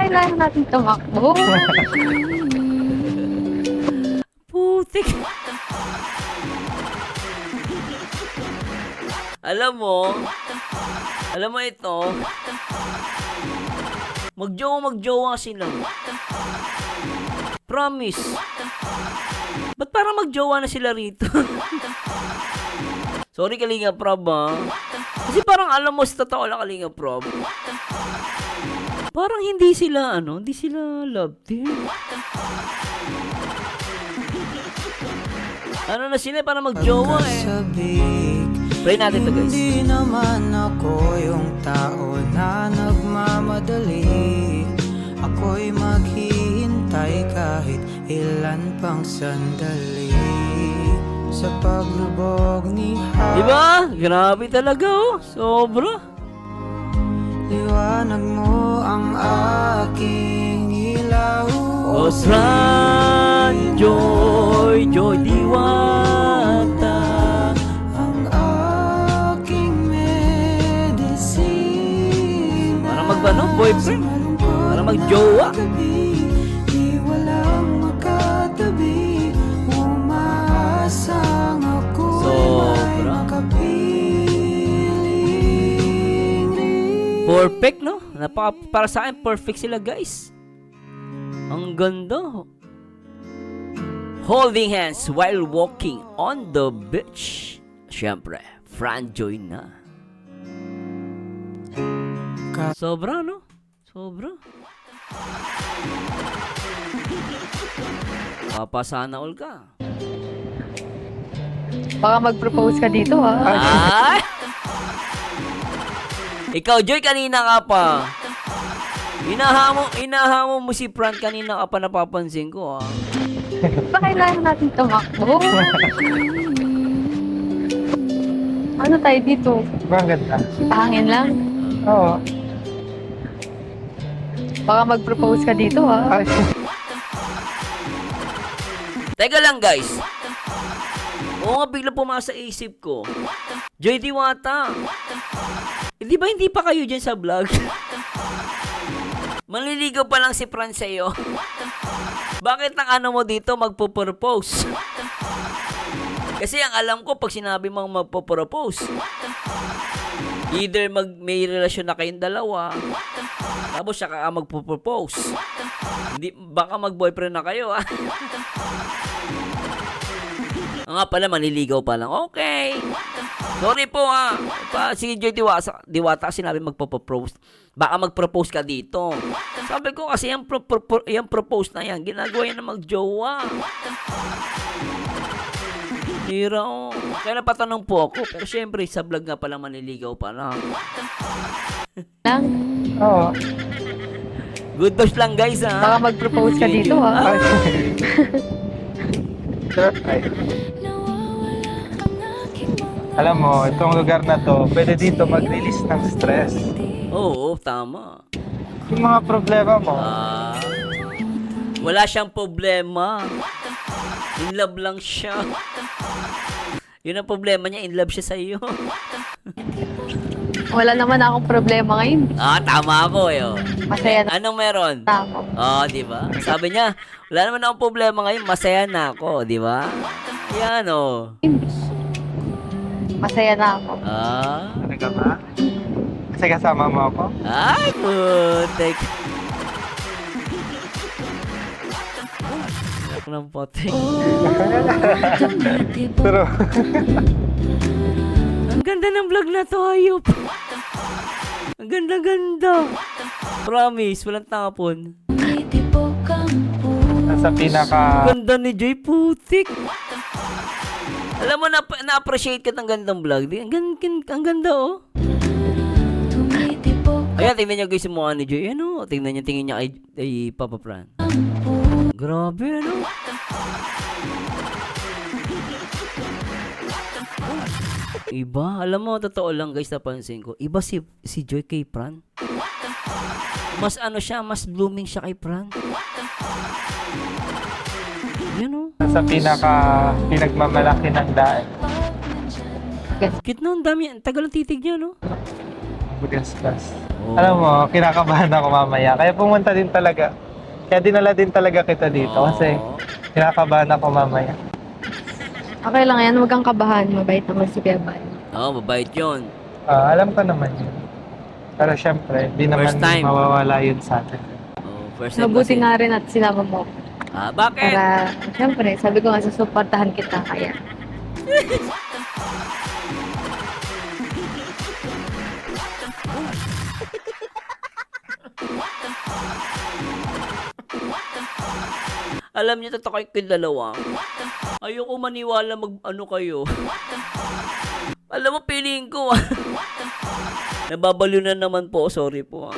kailangan natin tumakbo. Putik. Alam mo ito, magjowa sila. Promise. Ba't parang magjowa na sila rito? Sorry, Kalinga Prab, ha? Kasi parang alam mo, sa totoo lang, Kalinga Prab, parang hindi sila love team. Ano na sila, parang magjowa eh. Play natin to, guys. Hindi naman ako yung tao na nagmamadali. Ako'y maghihintay kahit ilan pang sandali. Sa paglubog ni Diba? Grabe talaga, oh. Sobra. liwanag mo ang aking ilaw. Osran, Joy Diwata. Ang aking medicine. Para boyfriend. Para magjowa. Di walang makatabi. Umaasang ako ay Sobra. makapiling rin. Perfect, no? Para sa akin, perfect sila, guys. Ang ganda. Holding hands while walking on the beach. Siyempre, Fran Joy na. Sobra, no? Sobra. Papasana all ka. Baka mag-propose ka dito, ha? Ay! Ikaw, Joy, kanina ka pa. Inahamo mo si Fran, kanina ka pa, napapansin ko, ha. Ba kailangan natin tumakbo? Ano tayo dito? Ang ganda. Hangin lang. Oo. Baka mag-propose ka dito, ha? Ay, Teka lang, guys. Oo nga, bigla pumasa sa isip ko. Joy Diwata. Di ba hindi pa kayo dyan sa vlog? Manliligaw pa lang si Fran sa'yo. Bakit ang ano mo dito magpo-propose? Kasi ang alam ko, pag sinabi mong magpo-propose, either may relasyon na kayong dalawa, tapos siya ka magpo-propose. Hindi, baka mag-boyfriend na kayo, ah. Nga pala, manliligaw pa lang. Okay. Sorry po, ha. Sige, Joy Diwata, sinabi magpo-propose. Baka mag-propose ka dito. Sabi ko kasi yung propose na yan, ginagawa yan na magjowa. Hira, oh. Kaya napatanong po ako. Pero syempre, sa vlog nga pala manliligaw pa lang. Lang. oo. Good vibes lang, guys, ha. Baka mag-propose ka dito, ha? Ay. Sure. Ay. Alam mo, itong lugar na to, pwede dito mag-release ng stress. Oo, tama. Yung mga problema mo, Wala siyang problema. In love lang siya. Yun ang problema niya, in love siya sa iyo. Wala naman akong problema ngayon. Tama ako eh. Oh. Masaya na Anong meron? ako. Di ba? Sabi niya, wala naman akong problema ngayon, masaya na ako, di ba? Ayan, oh. Masaya na ako. talaga ba? Kasi kasama mo ako? Ay, putek. Ako ng potek. Pero, Ang ganda ng vlog na to, hayop. Ang ganda-ganda. Promise, walang tapon. nasa pinaka... Ganda ni Joy, putik. Alam mo, na-appreciate ka ng gandang vlog. Ang ganda, oh. Ayan, tingnan niyo guys yung mukha ni Joy. Ano? Tingnan niya kay Papa Fran. Grabe, ano? Iba. Alam mo, totoo lang guys, napansin ko. Iba si Joy kay Fran. Mas ano siya, mas blooming siya kay Fran. Yan, oh. Nasa pinagmamalaki ng daan. Cute na, ang dami. Ang tagal ng titig niya, no? Bugasgas. Oo. Alam mo, kinakabahan ako mamaya. Kaya pumunta din talaga. Kaya dinala din talaga kita dito kasi kinakabahan ako mamaya. Okay lang yan, huwag kang kabahan. Mabait naman si Kuya Bal. Oo, mabait yun. Alam ko naman yun. Pero syempre, di naman First time. mawawala yun sa atin. Oo, first time Mabuti kasi. nga rin at sinama mo. Bakit? Para, syempre, sabi ko nga, susuportahan kita. Kaya, Alam niyo, totoo kayo dalawa. Ayoko maniwala mag-ano kayo. Alam mo, feeling ko. Nababaliw na naman po. Sorry po.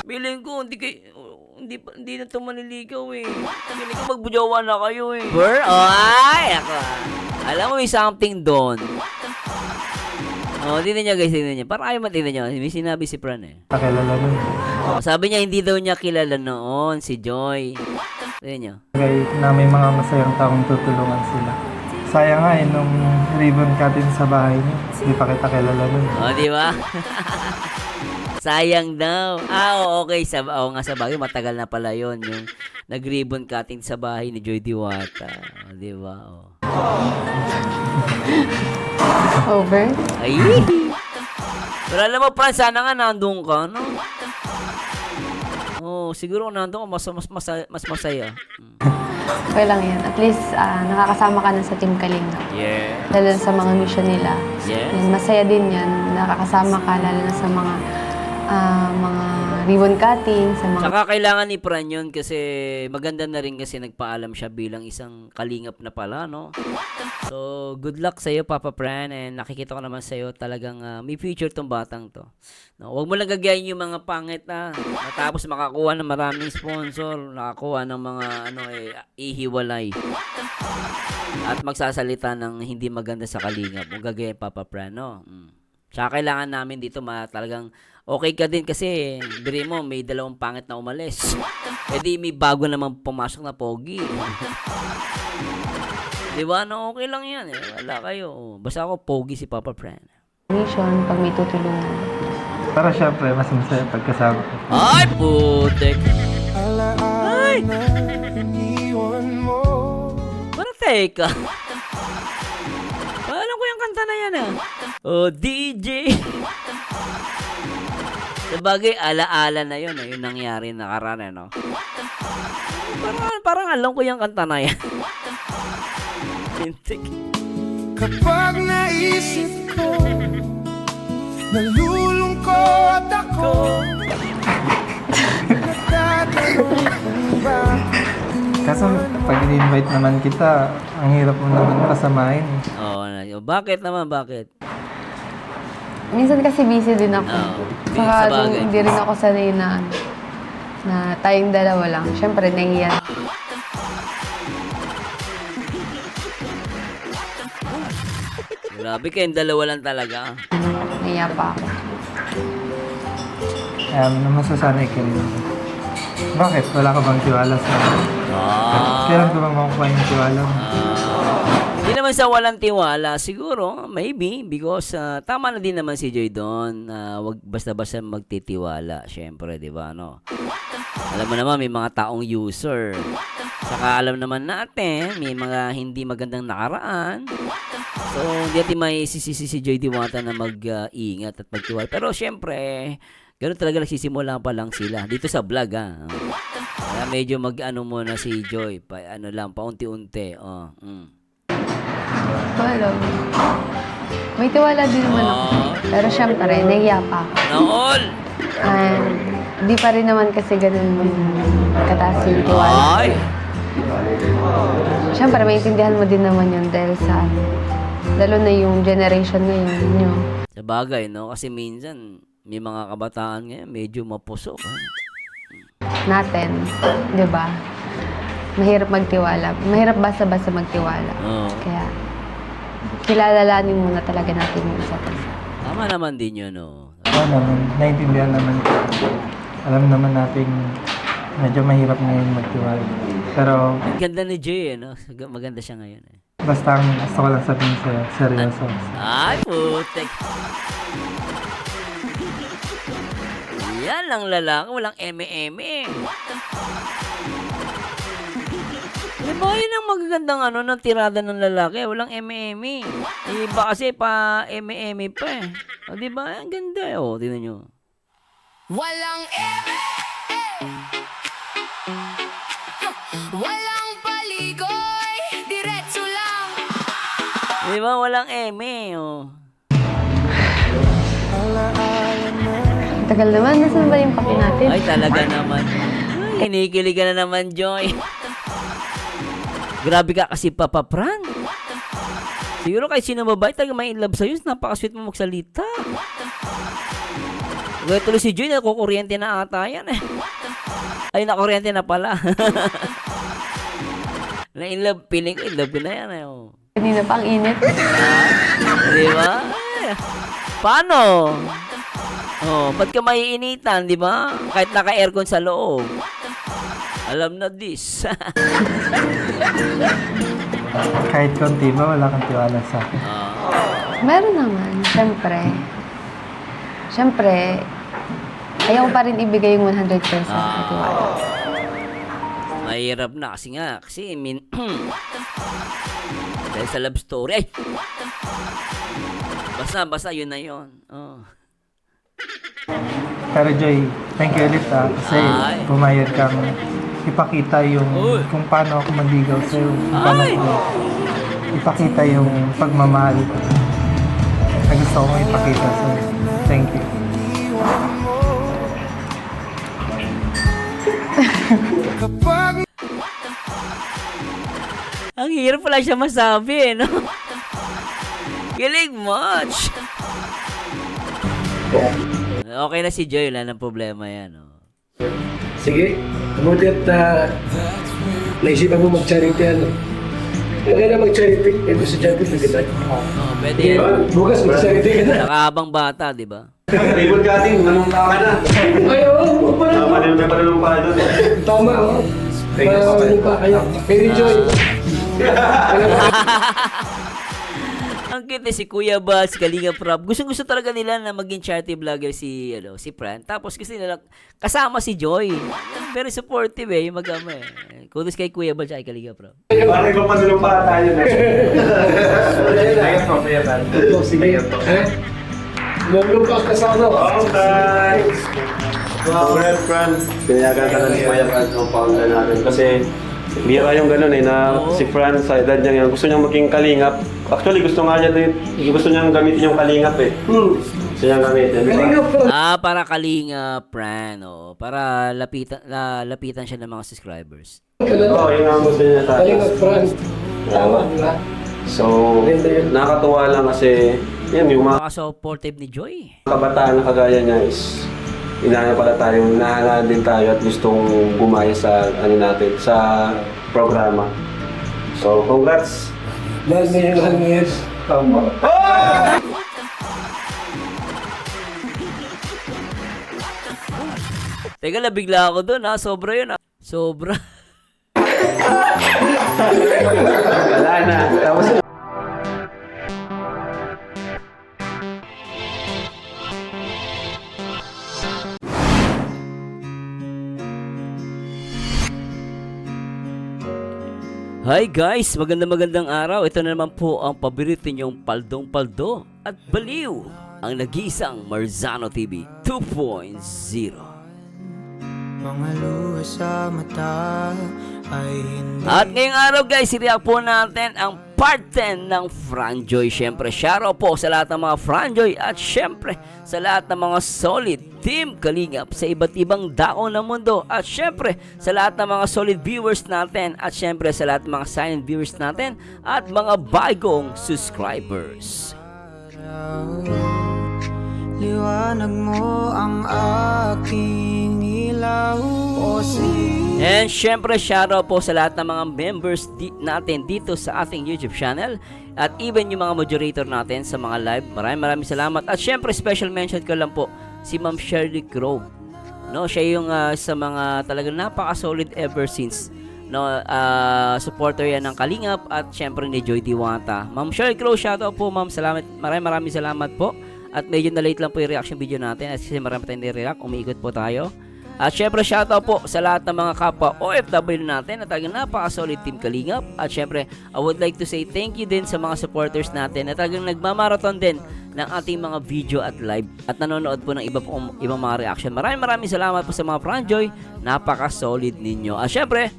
Feeling ko, hindi na ito maniligaw eh. Feeling ko magbujawa na kayo eh. Ay, ako. Alam mo, may something doon. Tingnan niyo guys, tingnan niyo. Para kayo matingnan niyo. May sinabi si Fran eh. Pakilala nun. Sabi niya, hindi daw niya kilala noon si Joy. Tingnan niyo. Kaya na may mga masayang taong tutulungan sila. Sayang nga eh, nung ribbon cutting sa bahay niyo. Hindi pa kita kilala nun. Di ba? Sayang daw. Okay. Oo nga, sa bagay, matagal na pala yon yung nag-ribbon cutting sa bahay ni Joy Diwata. Di ba? over. Ay! Pero alam mo, Fran, sana nga nandun ka, no? Siguro kung nandun ka, mas masaya. Okay lang yan. At least, nakakasama ka na sa Team Kalinga. Yeah. Lalo na sa mga mission nila. Yes. Yan, masaya din yan. Nakakasama ka lalo na sa mga ribbon cutting, sa mga... Saka kailangan ni Fran yun kasi maganda na rin kasi nagpaalam siya bilang isang kalingap na pala, no? So, good luck sa'yo, Papa Fran, and nakikita ko naman sa'yo talagang may future tong batang to. No, huwag mo lang gagayin yung mga pangit na matapos makakuha ng maraming sponsor, nakakuha ng mga ihiwalay. At magsasalita ng hindi maganda sa kalingap. Huwag gagayin, Papa Fran, no? Saka kailangan namin dito talagang okay ka din kasi biri mo may dalawang pangit na umalis. Di may bago naman pumasok na pogi. Di ba? No, okay lang yan. Wala kayo. Basta ako pogi si Papa Fran. mission pag may tutulungan. Pero syempre, mas masaya pagkasama ko. Ay, putek. Alaala, iniwan mo. Para teka. Alam ko yung kanta na yan DJ. Sabagay, alaala na yun. Yung nangyari nakaraan, no? Parang alam ko yung kanta na yan. Hintik. Kapag naisip ko, nalulungkot ako. Nagtatanong kung bakit. Kaso pag in-invite naman kita, ang hirap mo naman pasamahin. Bakit naman, bakit? Minsan kasi busy din ako. Busy Saka sa bagay. hindi rin ako sanay na tayong dalawa lang. Siyempre, nahiya. Grabe kayong dalawa lang talaga. Nahiya pa ako. Kaya masasanay ka rin. Bakit? Wala ka bang tiwala sa akin? Kailan ko bang makukuha yung tiwala mo? Hindi naman sa walang tiwala. Siguro, maybe, because tama na din naman si Joy doon. Wag basta-basta magtitiwala. Syempre, di ba, no? Alam mo naman, may mga taong user. Saka alam naman natin, may mga hindi magandang nakaraan. So, hindi natin may sisisi si Joy Diwata na mag-ingat at magtiwala. Pero syempre, ganoon talaga nagsisimula pa lang sila. Dito sa vlog, Kaya medyo mag-ano muna si Joy. Paunti-unti. Hello. May tiwala din naman ako. Pero syempre, nahiya pa ako. Naol! Hindi pa rin naman kasi ganun kataas yung tiwala. Ay! Syempre, maintindihan mo din naman yun dahil sa lalo na yung generation ngayon nyo. Sa bagay, no? Kasi minsan, may mga kabataan ngayon, medyo mapusok. Natin, di ba? Mahirap magtiwala. Mahirap basta-basta magtiwala. Oo. Kaya, kilalalanin muna talaga natin yung isa't isa. Tama naman din yun, no? Oo naman, naiintindihan naman ko. Alam naman natin medyo mahirap ngayon magtiwala. Pero Ang ganda ni Joy, no? Maganda siya ngayon, basta ang gusto ko lang sabihin sa'yo, seryoso. Ay, putek. Yan ang lalaki, walang eme-eme. Diba yun ang magagandang ng tirada ng lalaki, walang eme-eme. Iba kasi pa eme-eme pa eh. O diba, ang ganda eh. O, tingnan nyo. Walang eme, walang paligoy, diretso lang. Diba, walang eme. O. Tagal naman, nasan ba yung kape natin? Ay, talaga naman. Ay, kinikilig ka na naman, Joy. Grabe ka kasi, Papa Fran. Siguro kahit sino mabait, talaga may in love sa'yo. Napaka-sweet mo magsalita. Gaya tuloy si Joy, nakukuryente na ata yan eh. Ay, nakuryente na pala. Na in love, feeling ko in love na yan eh. Oh. Kanina pa ang init. Di ba? Ay, paano? Oh, ba't ka maiinitan, di ba? Kahit naka-aircon sa loob. Alam na this. Kahit konti ba, wala kang tiwala sa akin. Meron naman, syempre. Syempre, ayaw ko pa rin ibigay yung 100% na tiwala. Mahirap na kasi nga. Kasi, dahil sa love story. Ay! Basta, yun na yun. Oh. Pero Joy, thank you ulit kasi Ay. pumayag kang ipakita yung Uy. kung paano ako manligaw sa'yo. Kung paano Ay. ko ipakita yung pagmamahal ko. Na gusto ko ipakita sa'yo. Thank you. Kapag Ang hirap pala siya masabi, no? Galing much. Okay na si Joy, wala nang problema yan. Oh. Sige, mabuti at naisipan mo mag-charity ano. Maganda mag-charity, ito sa charity na kita. Oh, pwede yan. Bukas mag-charity ka na. Nakahabang bata, di ba? Ribbon cutting, manumpa ka na. Ay, oo, May panumpa ka doon. tama, oo. Ano pa kayo? Kay Joy. Ang cute si Kuya Bal, si Kalinga Prab. Gusto talaga nila na maging charity vlogger si Fran. Tapos gusto nila kasama si Joy. Very supportive eh, yung mag-ama eh. Kudos kay Kuya Bal at kay Kalinga Prab. Parang iba panumpa tayo na. Ayos mo, Kuya Bal. Sige. Lumulumpas ka sa ano? Okay. Congrats, Fran. Pinayagan ka na ni Kuya Bal ng founder natin. Kasi bira yung ganun eh, na si Fran sa edad niya yan, gusto niyang maging kalingap. Actually, gusto niyang gamitin yung kalingap eh. Gusto niyang gamitin. Kalingap ko. Para Kalinga Fran, oh. Para lapitan siya ng mga subscribers. Oo, yun ang gusto niya sa Kalingap, akin. Fran. Tama, di ba? So, nakakatuwa lang kasi yan, yung mga Napaka-supportive ni Joy. kabataan na kagaya niya is inaano pala tayo, nahangaan din tayo at gustong gumaya sa natin, sa programa. So, congrats! Dahil may lang yes. Tama. Teka lang, bigla ako doon ha. Sobra yun ha. Sobra. Wala na. Tapos, Hi guys! Magandang araw. Ito na naman po ang paborito niyong paldong-paldo at baliw. Ang nag-iisang Marzano TV 2.0. mga luha sa mata ay hindi At ngayong araw guys, i-react po natin ang part 10 ng Franjoy. Siyempre, shoutout po sa lahat ng mga Franjoy at siyempre sa lahat ng mga solid Team Kalingap sa iba't ibang dako ng mundo. At syempre, sa lahat ng mga solid viewers natin. At syempre, sa lahat ng mga silent viewers natin. At mga bagong subscribers. liwanag mo ang aking ilaw o And syempre, shoutout po sa lahat ng mga members natin dito sa ating YouTube channel. At even yung mga moderator natin sa mga live. Maraming salamat. At syempre, special mention ko lang po si Ma'am Shirley Crow. No, siya yung sa mga talagang napaka-solid ever since. No, supporter yan ng Kalingap at syempre ni Joy Diwata. Ma'am Shirley Crow, shoutout po ma'am. Salamat. Maraming salamat po. At medyo na-late lang po yung reaction video natin at kasi marami tayong nire-react, umiikot po tayo. At syempre shoutout po sa lahat ng mga kapwa OFW natin at talagang napaka-solid Team Kalingap. At syempre, I would like to say thank you din sa mga supporters natin na talagang nagmamarathon din ng ating mga video at live at nanonood po ng ibang mga reaction. Maraming salamat po sa mga Franjoy. Napaka-solid ninyo. At syempre,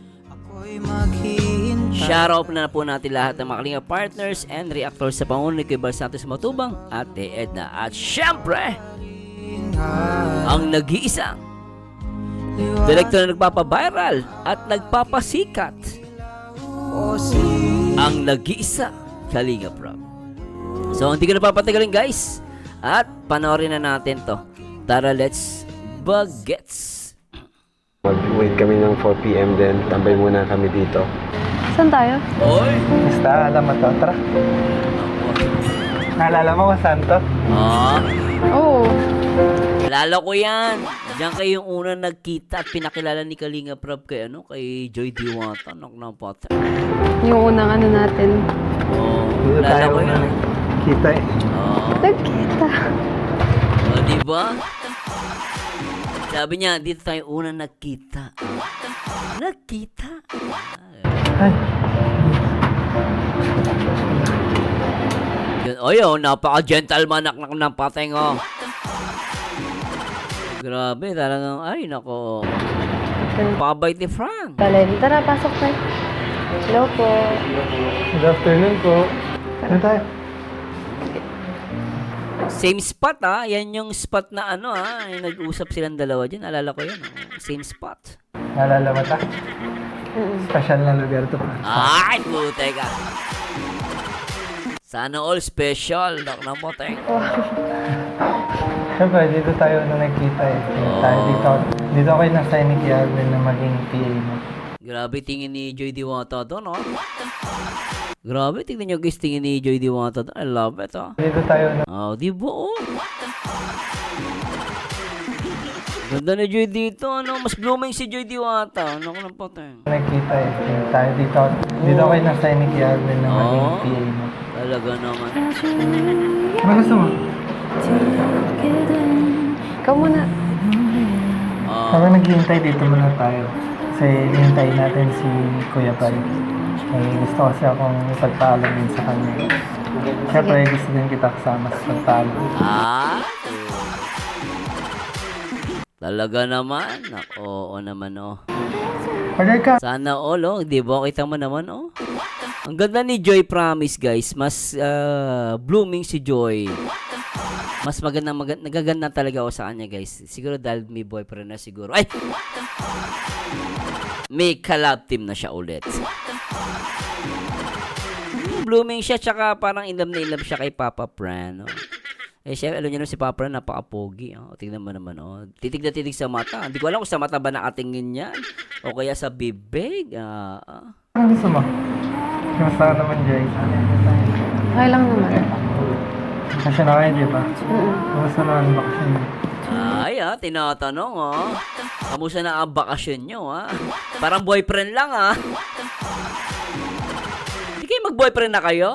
shoutout na po natin lahat ng mga Kalingap partners and reactors sa pangunan ni Kuya Santos Matubang at Edna. At syempre, ang nag-iisang direktor na nagpapa-viral at nagpapasikat, ang nag-iisa Kalingap Rob. So hindi ko na papatagalin guys, at panoorin na natin to. Tara, let's bagets. Mag-wait kami ng 4 p.m. din. Tambay muna kami dito. Saan tayo? Oy! Basta, alam mo to. Tara. Naalala mo kung saan to? Oo. Lalo ko yan. Diyan kayo yung unang nagkita at pinakilala ni Kalingap Rob kay kay Joy Diwata. Nakapata. Yung unang ano natin. Dito Lalo tayo ko yan. kita eh. Nagkita. Diba? Sabi niya, dito tayo unang nagkita. Nagkita? Ay, Yun, oh yun, napaka-gentleman ng pateng, oh. Grabe, talagang, ay, nako. Pakabait ni Frank. Balen, tara, pasok tayo. Hello po. good afternoon po. Ano tayo? Same spot, ah. Yan yung spot na yung nag-usap silang dalawa dyan. Alala ko yan, oh. Same spot. Naalala mo ta? Special na lugar to. Ay, putay ka. Sana all special. Dak na po, teng. Siyempre, dito tayo na nagkita eh. Tayo dito ako yung nasa ni Kuya Alvin na maging PA mo. Grabe tingin ni Joy Diwata doon, oh. Grabe, tingnan nyo guys, tingin ni Joy Diwata doon. I love it, oh. Dito tayo na Oh, di ba, oh? Ganda ni Joy dito, Mas blooming si Joy Diwata. Ano ko ng pateng. nagkita eh. Tayo dito ako yung nasa ni Kuya Alvin na maging PA mo. Talaga naman. Ano gusto mo? Ikaw muna. Habang naghihintay dito muna tayo. Kasi hintayin natin si Kuya Pai. Gusto kasi akong ipagpaalam din sa kanya. Siyempre, gusto din kita kasama sa pagpaalam. Talaga naman. Oo naman, oh. Order ka! Sana all, oh. Di ba? Kita mo naman, oh. Ang ganda ni Joy, promise, guys. Mas blooming si Joy. Mas nagaganda talaga ako sa kanya, guys. Siguro dahil may boyfriend na siguro. Ay! May collab team na siya ulit. Blooming siya, tsaka parang in love siya kay Papa Fran, oh. Siya, alam niyo na si Papa Fran, napaka-pogi, oh. Tingnan mo naman, oh. Titig na titig sa mata. Hindi ko alam kung sa mata ba nakatingin yan. O kaya sa bibig. Ano gusto mo? Kamusta ka naman, Joy? Okay lang naman. Kasi na kayo, di ba? Kamusta naman ang bakasyon mo? Ay, tinatanong, oh. Kamusta na ang bakasyon nyo, Parang boyfriend lang, Hindi kayo mag-boyfriend na kayo?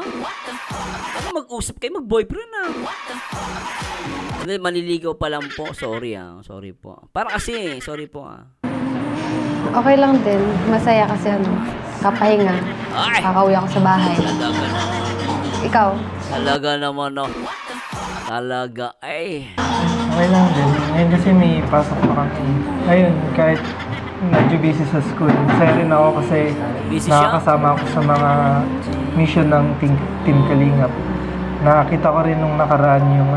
Baka mag-usap kayo, mag-boyfriend na. Hindi, maniligaw pa lang po. Sorry, Sorry po. Para kasi, sorry po, Okay lang din. Masaya kasi kapahinga. Ay! Kakauwi ako sa bahay. Talaga naman. Ikaw? Talaga naman, no. Talaga, ay. Okay lang din. Ngayon kasi may pasok pa kami. Ayun, kahit medyo busy sa school. Masaya rin ako kasi Busy siya? nakakasama ako sa mga mission ng Team Kalingap. Nakakita ko rin nung nakaraan yung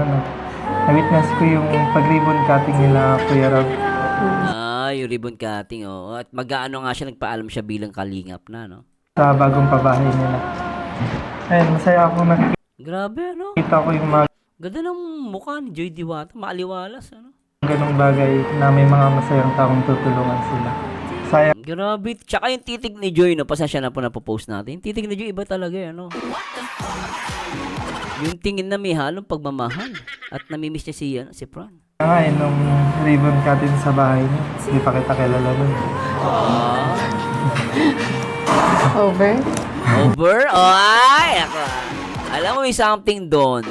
na-witness ko yung pag-ribbon cutting nila, Kuya Rob. Yung ribbon cutting, oh. At mag-aano nga siya, nagpaalam siya bilang Kalingap na, no? Sa bagong pabahay nila. Ayun, masaya ako nakikita Grabe, ko yung mga Ganda ng mukha ni Joy Diwata. Maaliwalas, ganong bagay na may mga masayang taong tutulungan sila. Sayang Grabe. Tsaka yung titig ni Joy, pasensya na po na po-post natin. Titig ni Joy, iba talaga, Yung tingin na may halong pagmamahal. At namimiss niya si Fran. nga nung ribbon cutting sa bahay niya. Hindi pa kita kilala nun. Over? Over? Ay! Ako, alam mo, may something doon.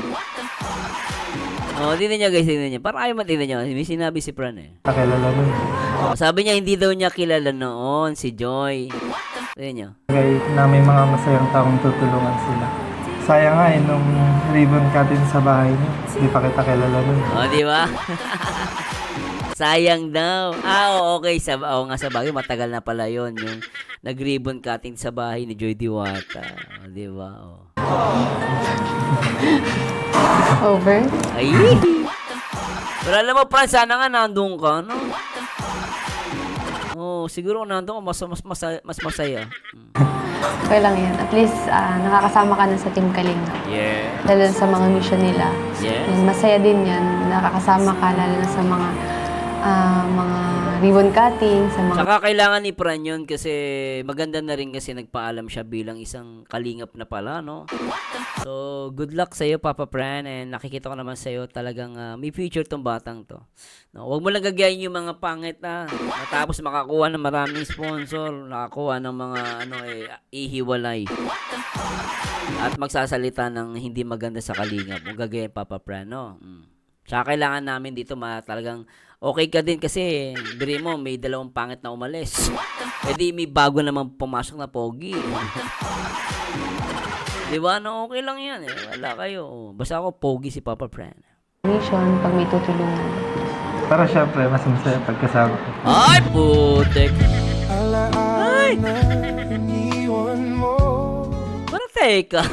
Oh, tingnan niya guys, tingnan niya. Para ayaw matingnan niya. May sinabi si Fran eh. Kakilala nun. Oh, sabi niya hindi daw niya kilala noon si Joy. Tingnan niyo. Kaya na may mga masayang taong tutulungan sila. Sayang nga nung ribbon cutting sa bahay niyo. Hindi pa kita kilala nun. Oh, di ba? Sayang daw. Okay. Oo nga, sa bagay. Matagal na pala yon yung nag-ribbon cutting sa bahay ni Joy Diwata. Oh, di ba? Oh. Over? Ay! Pero alam mo, Fran, sana nga nandun ka, no? Oh, siguro kung nandun ka, mas masaya. Okay lang yan. At least, nakakasama ka na sa Team Kalinga. Yeah. Lalo na sa mga mission nila. Yes. Yan, masaya din yan. Nakakasama ka lalo na sa mga ribbon cutting, sa mga... Saka kailangan ni Fran yun kasi maganda na rin kasi nagpaalam siya bilang isang kalingap na pala, no? So, good luck sa'yo, Papa Fran, and nakikita ko naman sa'yo talagang may future tong batang to. No, huwag mo lang gagayin yung mga pangit na matapos makakuha ng maraming sponsor, nakakuha ng mga ihiwalay. At magsasalita ng hindi maganda sa kalingap. Huwag gagayin, Papa Fran, no? Saka kailangan namin dito talagang okay ka din kasi biri mo may dalawang pangit na umalis. E di may bago naman pumasok na pogi. Di ba? No, okay lang yan eh. Wala kayo. Basta ako pogi si Papa Fran. mission pag may tutulungan. Pero syempre, mas masaya pagkasama ko. Ay, putek. Ay! Parang teka.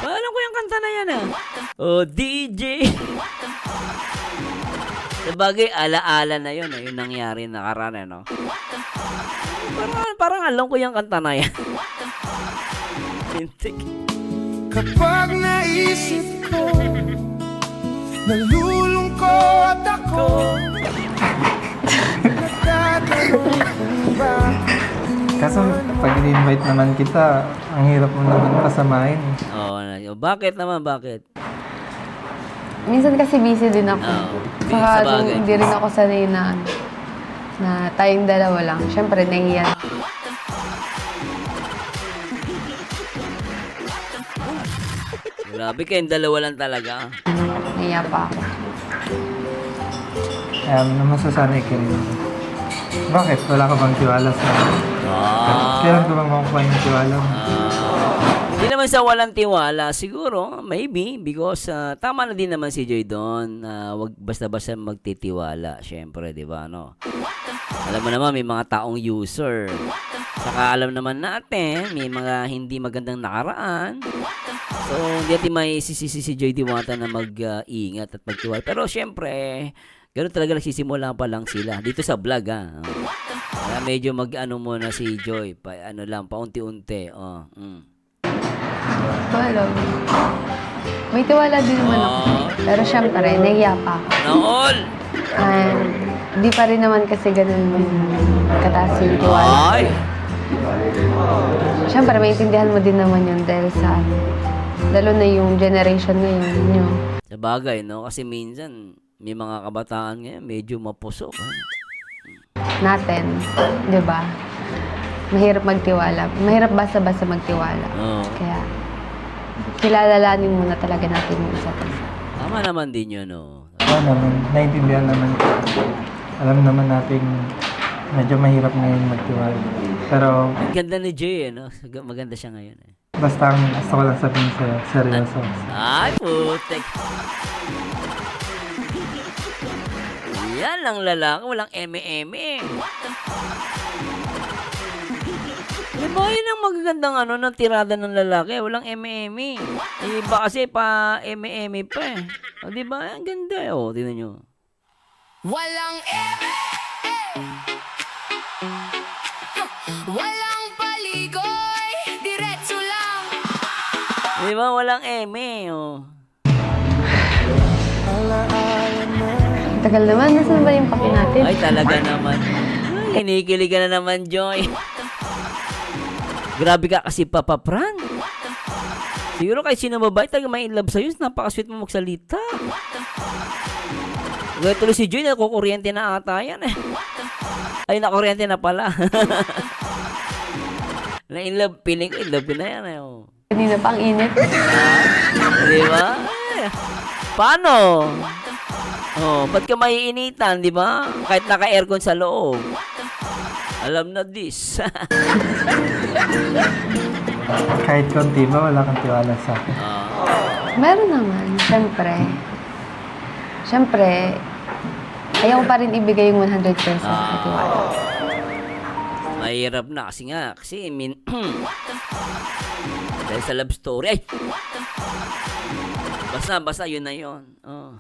Alam ko yung kanta na yan ah. Oh, DJ. Sabagay, alaala na yun. Yung nangyari nakaraan, no? Parang alam ko yung kanta na yan. Pintik. Kapag naisip ko, nalulungkot ako. Nagtatanong kung bakit. Kaso pag in-invite naman kita, ang hirap mo naman pasamahin. Oo, bakit naman, bakit? Minsan kasi busy din ako. Sa Saka bagay. hindi rin ako sanay na tayong dalawa lang. Siyempre, nahihiyan. Grabe kayong dalawa lang talaga. Nahiya pa ako. Kaya masasanay ka rin. Bakit? Wala ka bang tiwala sa akin? Kailan ko bang makukuha yung tiwala mo? Hindi naman sa walang tiwala. Siguro, maybe. Because tama na din naman si Joy doon. Wag basta-basta magtitiwala. Syempre, di ba? No? Alam mo naman, may mga taong user. Saka alam naman natin, may mga hindi magandang nakaraan. So, hindi natin may sisisi si Joy Diwata na mag-ingat at magtiwala. Pero syempre, gano'n talaga nagsisimula pa lang sila. Dito sa vlog, ha. Kaya medyo mag-ano muna si Joy. Paunti-unti. Alam. May tiwala din naman ako. Pero syempre, nahiya pa ako. Naol! Hindi pa rin naman kasi ganun kataas yung tiwala. Ay! Syempre, maintindihan mo din naman yun dahil sa lalo na yung generation ngayon nyo. Sa bagay, no? Kasi minsan, may mga kabataan ngayon, medyo mapusok. Natin, di ba? Mahirap magtiwala. Mahirap basta-basta magtiwala. Oo. Kaya, kilalalanin muna talaga natin yung isa't isa. Tama naman din yun, no? Oo naman, naiintindihan naman. Alam naman natin medyo mahirap ngayon magtiwala. Pero Ang ganda ni Jay, no? Maganda siya ngayon, eh. basta ang gusto ko lang sabihin sa'yo, seryoso. Ay, putek. Yan lang lalaki, walang eme-eme. Diba yun ang magagandang ng tirada ng lalaki, walang eme-eme. Iba kasi pa eme-eme pa eh. O diba, ang ganda eh. O, tingnan nyo. Walang eme, walang paligoy, diretso lang. Diba, walang eme, o. Tagal naman, nasan ba yung paki natin? Ay, talaga naman. Ay, kinikilig ka na naman, Joy. Grabe ka kasi, Papa Fran. Siguro kahit sino babae talaga may in love sa'yo, napaka-sweet mo magsalita. Gaya tuloy si Joy, nakukuryente na ata yan eh. Ay, nakuryente na pala. Na in love, feeling ko in love na yan eh. Oh. Kanina pa ang init. Di ba? Paano? Oh, ba't ka maiinitan, di ba? Kahit naka-aircon sa loob. Alam na this. Kahit konti ba, wala kang tiwala sa akin. Meron naman, syempre. Syempre, ayaw ko pa rin ibigay yung 100% na tiwala. Mahirap na kasi dahil sa love story. Ay! Basta yun na yun. Oh.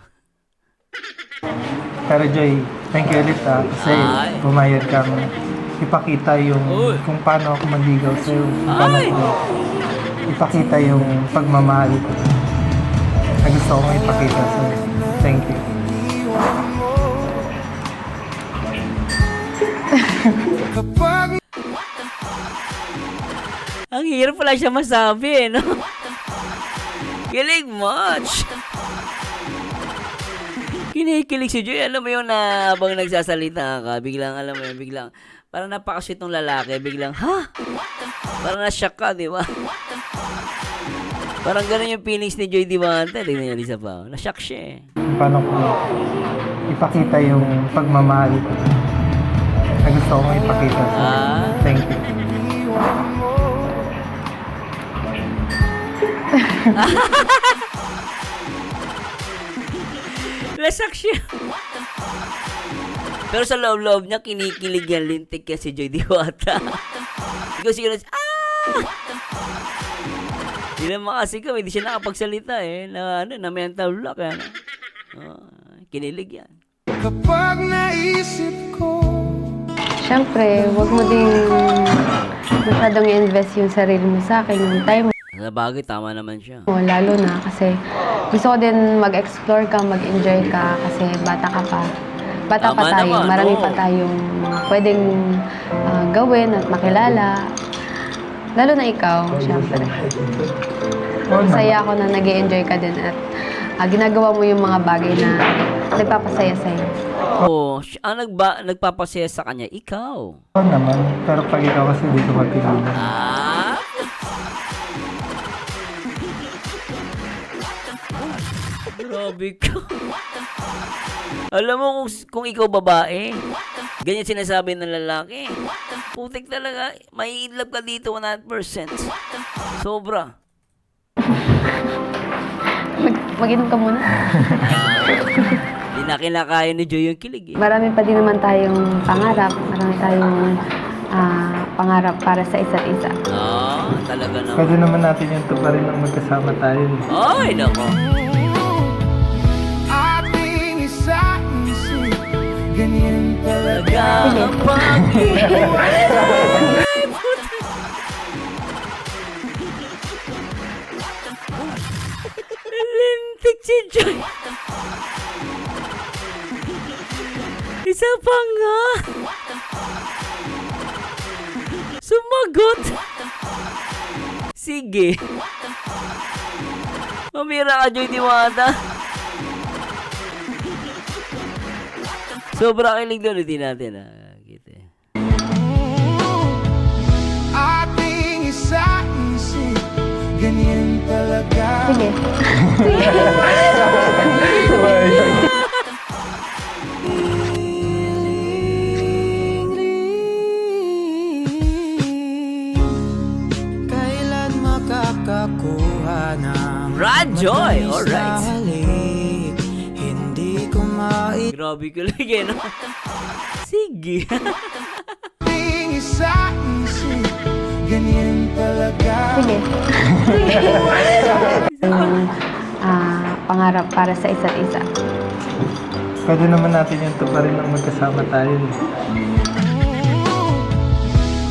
Pero Joy, thank you ulit kasi Ay. pumayag kang ipakita yung Uy. kung paano ako manligaw sa'yo. Kung paano Ay. ko ipakita yung pagmamahal na gusto kong ipakita sa'yo. Thank you. Ang hirap pala siya masabi, no? Kilig much. Kinikilig si Joy. Alam mo yun na habang nagsasalita ka, biglang, alam mo yun, biglang, parang napakasweet ng lalaki, biglang, ha? Parang na-shock ka, di ba? Parang ganun yung feelings ni Joy Diwata. Tingnan niyo, Lisa pa. Na-shock siya eh. Kung paano ko ipakita yung pagmamahal na gusto kong ipakita sa'yo. Thank you. Lasak siya. Pero sa loob-loob niya, kinikilig yan lintik yan si Joy Diwata. Ikaw siguro, Hindi naman kasi kami, hindi siya nakapagsalita eh. Na mental block yan. Kinilig yan. Kapag naisip ko Syempre, wag mo ding masyadong i-invest yung sarili mo sa akin, yung time Sa bagay, tama naman siya. mo, lalo na kasi gusto ko din mag-explore ka, mag-enjoy ka kasi bata ka pa. Bata Tama pa tayo, naman, marami oo. pa tayong pwedeng gawin at makilala. Lalo na ikaw, syempre. Masaya ako na nag-enjoy ka din at ginagawa mo yung mga bagay na nagpapasaya sa'yo. Oo, ang nagpapasaya sa kanya, ikaw. Oo naman, pero pag ikaw kasi dito magpigilan. Ah? Grabe ka. Alam mo kung ikaw babae, ganyan sinasabi ng lalaki. Putik talaga, may in love ka dito 100%. Sobra. Mag-inom ka muna. Hindi na kinakaya ni Joy yung kilig eh. Marami pa din naman tayong pangarap. Marami tayong pangarap para sa isa't isa. Talaga naman. Pwede naman natin yung tuparin ng magkasama tayo. Ay, nako. ating isa-isip, ganyan talaga. Ang pag-ibig. Lintik si Joy. Isa pa nga. Sumagot. Sige. Mamira ka, Joy Diwata. Sobra kilig doon. Ulitin natin. Kita. Ating isa-isip, ganyan talaga. Sige. Kailan makakakuha ng Radjoy! Alright. halik? Hindi ko Grabe kilig eh, no? Sige. maiting isa-isip, ganyan talaga. Sige. Pangarap para sa isa't isa. Pwede naman natin yung tuparin ng magkasama tayo.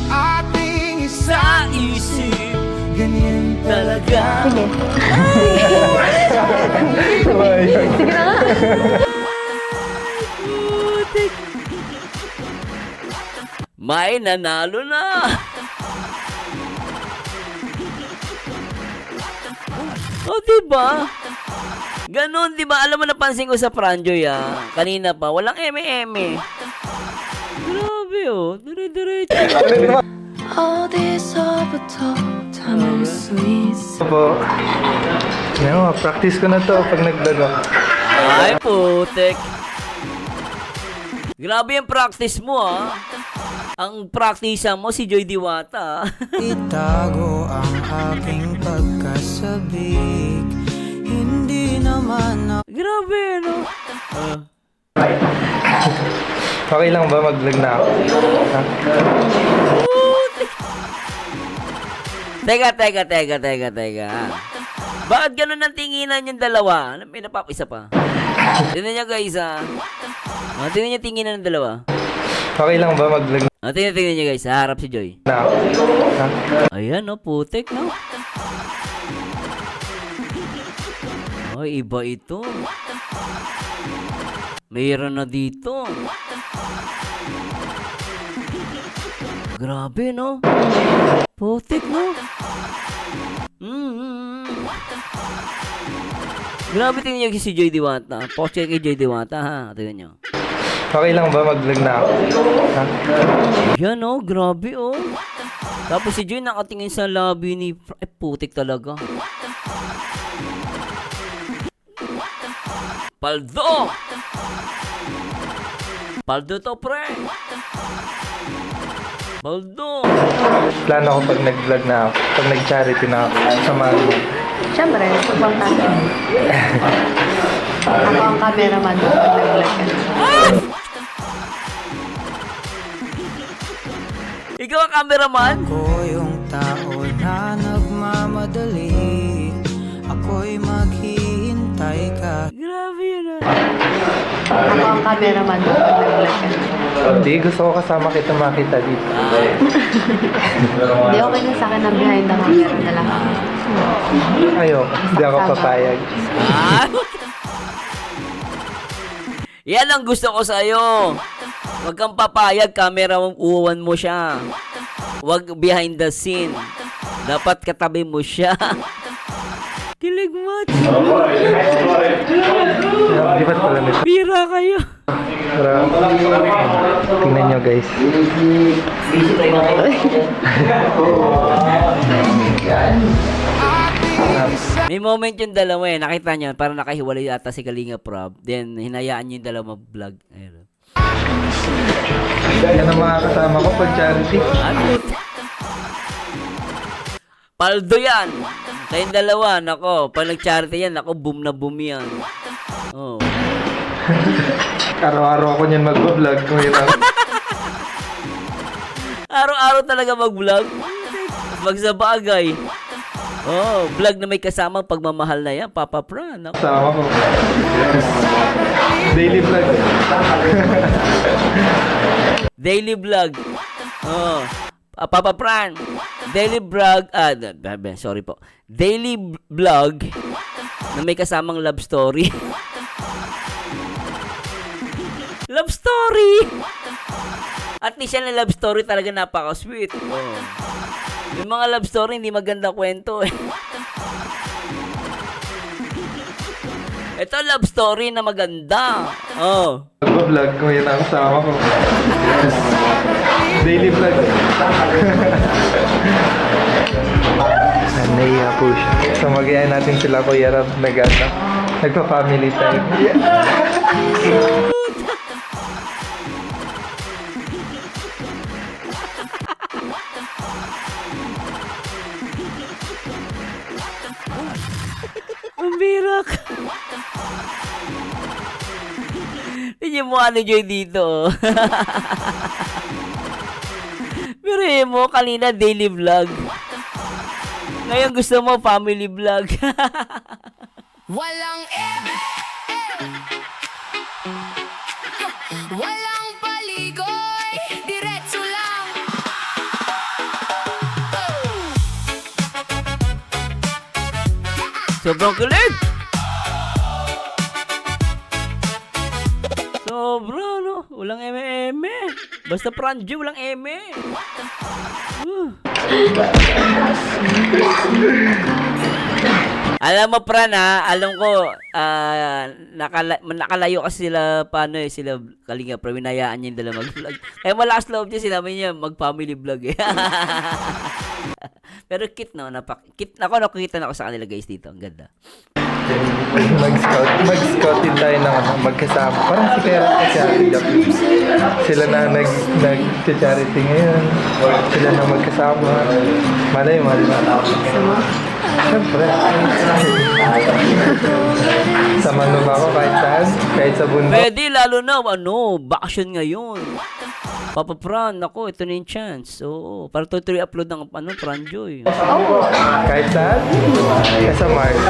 Ating Sa isip ganyan talaga. Sige. Sige na nga. Putik. May nanalo na. O, diba? Ganon, diba? Alam mo, napansin ko sa Franjoy, kanina pa, walang eme-eme. Grabe, oh. Dire-diretso. 어디서부터 담을 수 있어 Po. No, practice ko na to pag nag-vlog ako. Ay, putek. Grabe yung practice mo, ah. Ang practice mo si Joy Diwata. Itago ang aking pagkasabik. Hindi naman ako Grabe, no? Okay lang ba mag-vlog na ako? Ha? Teka. Bakit ganun ang tinginan yung dalawa? May napapisa pa. Tingnan nyo guys, ah. Tingnan nyo tinginan ng dalawa. Okay lang ba mag-vlog Tingnan nyo guys, harap si Joy. na ako? Ha? Ayan, no, putik, no? Ay, iba ito. Mayroon na dito. Grabe, no? Putik, no? Grabe, tingnan nyo si Joy Diwata. Post kay Joy Diwata, ha? Tingnan nyo. Okay lang ba mag-vlog na ako? Ha? Yan, oh. Grabe, oh. Tapos si Joy nakatingin sa labi ni... putik talaga. Paldo! Paldo to, pre! Paldo! Plano ko pag nag-vlog na ako, pag nag-charity na ako, samahan mo. Siyempre, sobrang tayo. Ako ang cameraman mo pag nag-vlog ka na. Ikaw ang cameraman? yung tao na nagmamadali. Ako'y maghihintay ka. Grabe yun, ah. Ako ang cameraman mo pag nag-vlog ka na. Hindi, gusto ko kasama kita makita dito. Hindi, okay na sa akin ang behind the camera na lang. Ayoko, hindi ako papayag. Ah? Yan ang gusto ko sa'yo. Huwag kang papayag, camera mo, uwan mo siya. Huwag behind the scene. Dapat katabi mo siya. Kilig mo. Di ba't pala nito? Bira kayo. Tingnan nyo guys. May moment yung dalawa eh. Nakita nyo, parang nakahiwalay ata si Kalinga Prab. Then, hinayaan nyo yung dalawa mag-vlog. Ayun. Yan ang mga kasama ko pag charity. Ano? Paldo yan. Kayong dalawa, nako. Pag nag-charity yan, nako, boom na boom yan. Oh. Araw-araw ako niyan mag-vlog kung yun ang... Araw-araw talaga mag-vlog. Wag sa bagay. Oh, vlog na may kasama pagmamahal na yan, Papa Fran. Nako. Kasama ko. Daily vlog. Daily vlog. Oh. Papa Fran. Daily vlog. Sorry po. Daily vlog na may kasamang love story. Love story! At least yan na love story talaga napaka-sweet. Oh. Yung mga love story, hindi maganda kwento eh. Ito love story na maganda. Oh. Mag-vlog kung yun ang kasama ko. Daily vlog. Naiya po siya. So mag-iaya natin sila Kuya Rab nagpa-family time. Ang birak. Tingnan mo ano Joy dito. Pero mo kanina daily vlog. Ngayon gusto mo family vlog. Walang eme. Walang paligoy. Diretso lang. Sobrang kilig. Sobra, no? Walang eme-eme. Basta Franjo, walang eme. Alam mo, Fran, ha? Alam ko, nakalayo kasi sila, paano eh, sila Kalinga, pero winayaan niya yung dala mag-vlog. Kaya malakas loob niya, sinabi niya, mag-family vlog eh. Pero cute, no? Cute. Ako, nakikita na ako sa kanila, guys, dito. Ang ganda. Mag-scout din tayo ng magkasama. Parang si Kera kasi Ate Jap. Sila na nag-charity ngayon. Sila na magkasama. Malay mo. Siyempre. Sama mo ba ako kahit saan? Kahit sa bundok. Pwede, lalo na, bakasyon ngayon. Papa Fran, ako, ito na yung chance. Oo, para tuloy upload ng, Fran Joy. Kahit saan? Sa Mars.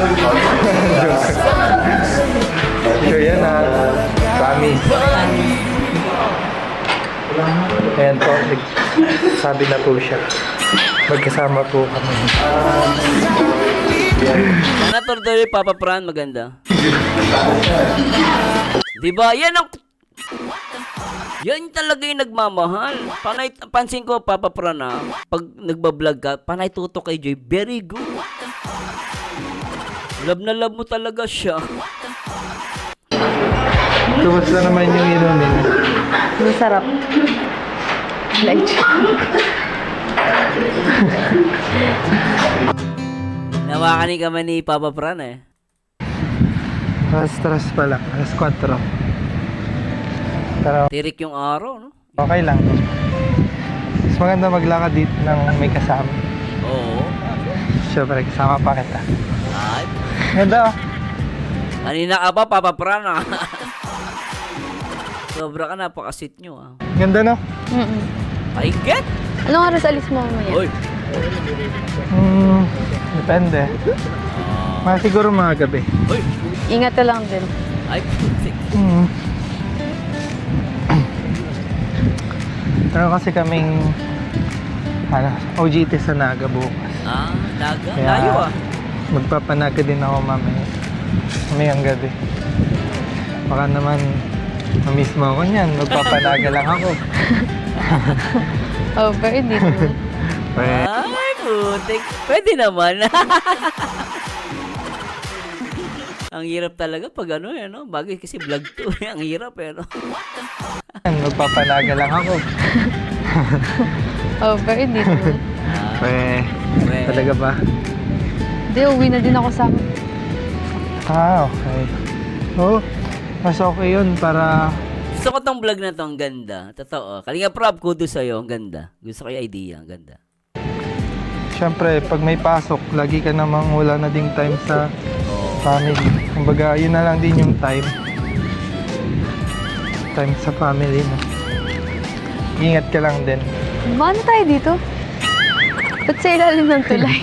Sure yan ha. Promise. Ayan po. Sabi na po siya. Magkasama po kami. Sana tuloy, Papa Fran, maganda. Diba? Yan talaga yung nagmamahal. Pansin ko, Papa Fran, pag nagbablog ka, panay tuto kay Joy, very good. Love na love mo talaga siya. Kumusta naman yung inumin? Masarap. Like, Nawakanin ka man ni Papa Fran eh. Alas pa lang. Alas 4. Pero Tirik yung araw, no? okay lang. Mas maganda maglakad dito ng may kasama. Oo. Siyempre, kasama pa kita. Ay, Ganda oh. kanina ka pa, Papa Fran, Sobra ka, napakasit nyo, Ganda no? I get? anong oras alis mo mamaya? Oy, Depende. Siguro mga gabi. oy. Ingat ka lang din. Ay, putik. Pero kasi kaming OJT sa Naga bukas. Naga. Kaya, Layo, Magpapanaga din ako mamaya. Mamayang gabi. Baka naman mamiss mo ako niyan. Magpapanaga lang ako. Oh, pwede naman. Ay, putik. Pwede naman. Ang hirap talaga pag bagay kasi vlog to. Ang hirap, Magpapanaga lang ako. Oh, pwede naman. Talaga ba? Hindi, uwi na din ako sa amin. Okay. Oh, mas okay yun para Gusto ko tong vlog na to. Ang ganda. Totoo. Kalinga Prab, kudos sa'yo. Ang ganda. Gusto ko yung idea. Ang ganda. siyempre, pag may pasok, lagi ka namang wala na ding time sa family. Kumbaga, yun na lang din yung time. Time sa family na. Ingat ka lang din. Paano tayo dito? Ba't sa ilalim ng tulay?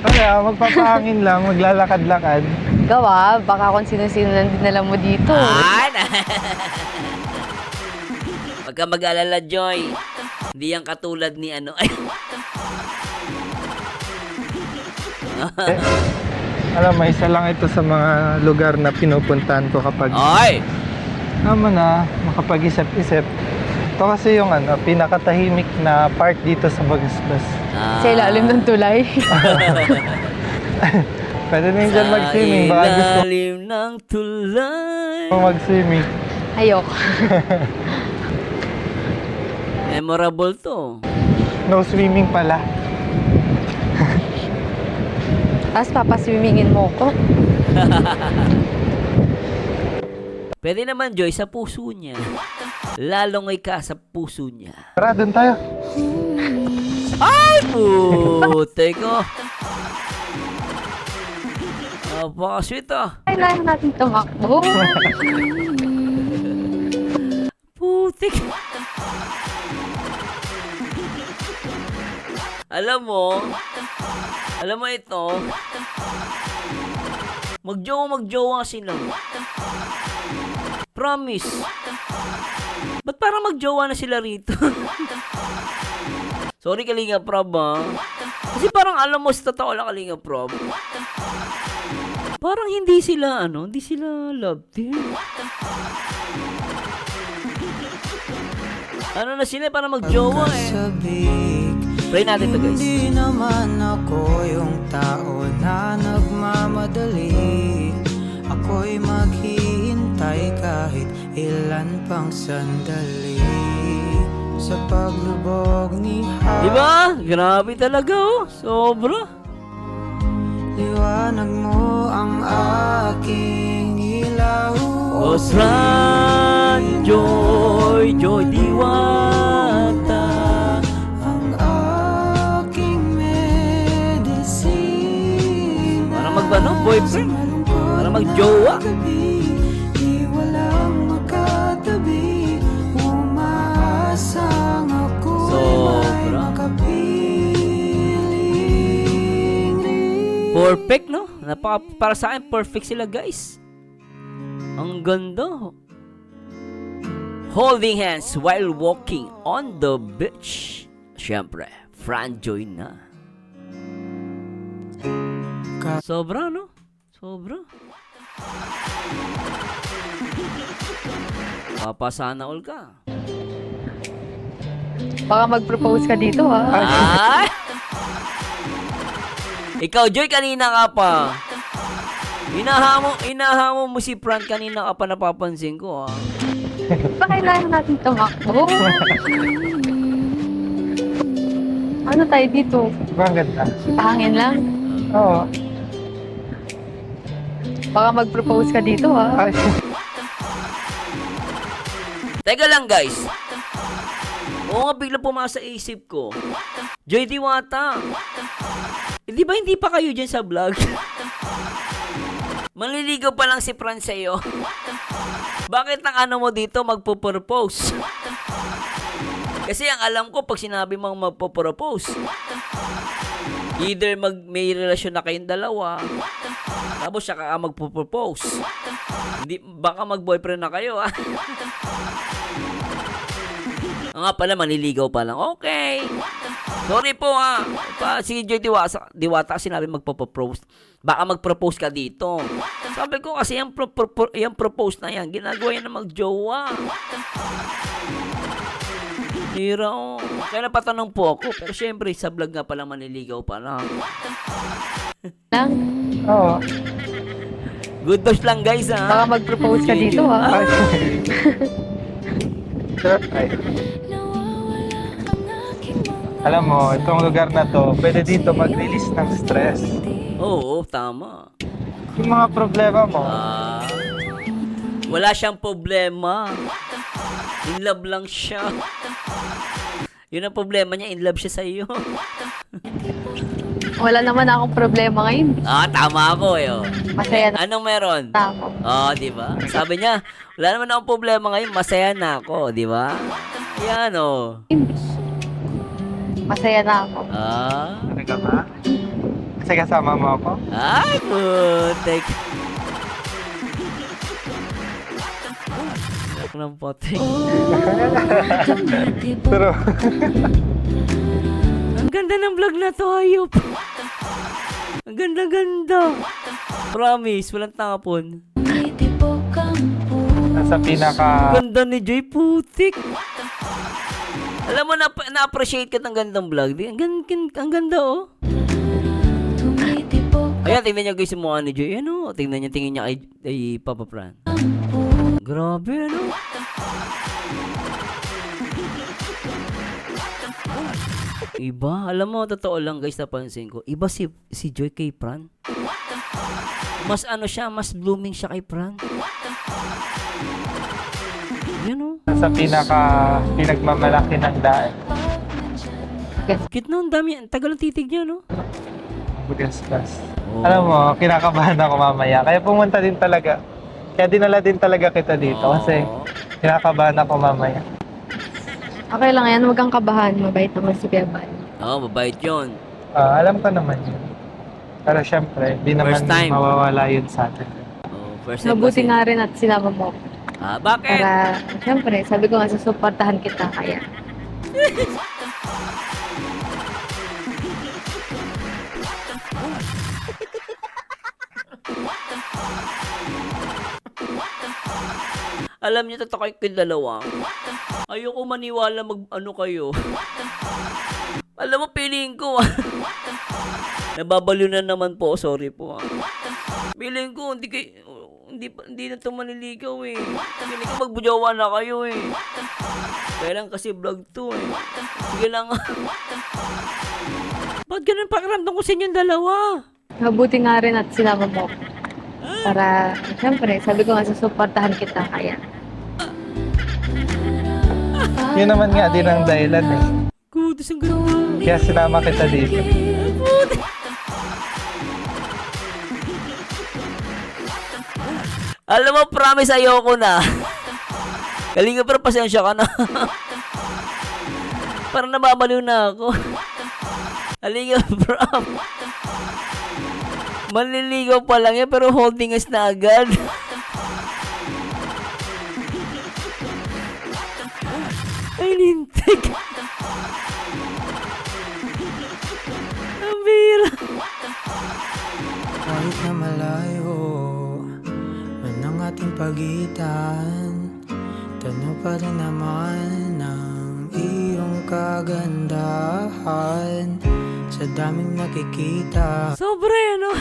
Kaya, magpapahangin lang, maglalakad-lakad. Gawa, baka kung sino-sino nang dinala mo dito. Huwag ka mag-alala, Joy. Hindi yan katulad ni Ay. Alam mo, isa lang ito sa mga lugar na pinupuntahan ko kapag Ay! na makapag-isip-isip. Ito kasi yung pinakatahimik na part dito sa Bagasbas. Sa ilalim ng tulay. Pwede na yun dyan mag-swimming. Baka gusto ilalim ng tulay. mo mag-swimming. Ayok. Memorable to. No swimming pala. Tapos papaswimmingin mo ko. Pwede naman, Joy, sa puso niya. Lalong ka sa puso niya. Tara, doon tayo. Ay, puti ko. Napaka-sweet Kailangan natin tumakbo. Putik. Alam mo ito, magjowa sila. Promise. Ba't parang magjowa na sila rito? Sorry, Kalinga Prob, Kasi parang alam mo, sa totoo lang, Kalinga Prob. Parang hindi sila love team. Ano na sila, parang magjowa Pray natin to, guys. Hindi naman ako yung tao na nagmamadali. Ako'y maghihintay kahit ilan pang sandali. Sa paglubog ni Diba? Grabe talaga oh. Sobra. Liwanag mo ang aking ilaw. Oh, Fran Joy, Joy Diwata. Ang aking medicine. Para mag-ano, boyfriend? Para mag-jowa? Di walang makatabi. Umaasang ako Sobra. Perfect, no? Para sa akin, perfect sila, guys. Ang ganda. Holding hands while walking on the beach. Siyempre, Fran Joy na. Sobra, no? Sobra. Papasana all ka. Baka mag-propose ka dito, ha? Ay! Ikaw, Joy, kanina ka pa. Inahamo mo si Fran, kanina ka pa napapansin ko, ha? Pa kailangan natin tumakbo. Ano tayo dito? Ang ganda. Pahangin lang. Oo. Baka mag-propose ka dito, ha? Ay, Teka lang, guys. Oo nga, bigla pumasa isip ko. Joy Diwata. Di ba hindi pa kayo dyan sa vlog? Manliligaw pa lang si Fran sa'yo. Bakit ang ano mo dito magpo-propose? Kasi ang alam ko, pag sinabi mong magpo-propose, either may relasyon na kayong dalawa, tapos siya ka magpo-propose. Hindi, baka mag-boyfriend na kayo, ha? Nga pala, manliligaw pa lang. Okay. Sorry po, ha. Si Joy Diwata sinabi magpo-propose. Baka mag-propose ka dito. Sabi ko kasi yung propose na yan, ginagawa yan na mag-jowa. Hira, oh. Kaya napatanong po ako. Pero syempre, sa vlog nga pala manliligaw pa lang. Lang. oo. Good vibes lang, guys, ha. Baka mag-propose ka dito, ha? Ay. Ay. Alam mo, itong lugar na to, pwede dito mag-release ng stress. Oo, tama. Yung mga problema mo, Wala siyang problema. In love lang siya. Yun ang problema niya, in love siya sa iyo. Wala naman akong problema ngayon. Tama ako eh. Oh. Masaya na Anong meron? ako. Di ba? Sabi niya, wala naman akong problema ngayon, masaya na ako, di ba? Yan oh. Masaya na ako. talaga ba? Kasi kasama mo ako? Ay, putek. Yak ng potek. Pero, Ang ganda ng vlog na to, hayop. Ang ganda-ganda. Promise, walang tapon. nasa pinaka... Ganda ni Joy, putik. Alam mo, na-appreciate ka ng gandang vlog. Ang ganda, oh. Ayan, tingnan niyo guys yung mukha ni Joy. Ano? Tingnan niya kay Papa Fran. Grabe, ano? Iba. Alam mo, totoo lang guys, napansin ko. Iba si Joy kay Fran. Mas ano siya, mas blooming siya kay Fran. Yan, oh. Nasa pinagmamalaki ng daan. Cute na, ang dami. Ang tagal ng titig niya, no? Bugasgas. Oh. Alam mo, kinakabahan ako mamaya. Kaya pumunta din talaga. Kaya dinala din talaga kita dito. Kasi kinakabahan ako mamaya. Okay lang yan, huwag kang kabahan. Mabait naman si Bebal. Mabait yun. Alam ko naman yun. Pero syempre, di naman First time. mawawala yun sa atin. First time Mabuti kasi. nga rin at sinama mo. Bakit? Para, syempre, sabi ko nga, susuportahan kita. Kaya, Alam niyo, totoo kayo dalawa. Ayoko maniwala ano kayo. Alam mo, feeling ko. Nababalo na naman po. Sorry po. Feeling ko, hindi hindi na ito maniligaw eh. Hindi ko magbujawa na kayo eh. Kaya lang kasi vlog to eh. Sige lang. Ba't ganun pakiramdam ko sa inyong dalawa? Mabuti nga rin at sinama mo. Para, syempre, sabi ko nga, susuportahan kita. Kaya, Yun naman nga din ang dahilan eh. Kudos ang ganda. Kaya sinama kita dito. Alam mo, promise ayoko na. Kalinga pero pasensya ka na. Parang nababaliw na ako. Kalinga bro. Manliligaw pa lang yan pero holding us na agad. Ay, lintik. Ang bira. Kahit na malayo man ang ating pagitan, tanaw pa rin naman ang iyong kagandahan sa daming nakikita. Sobre, ano?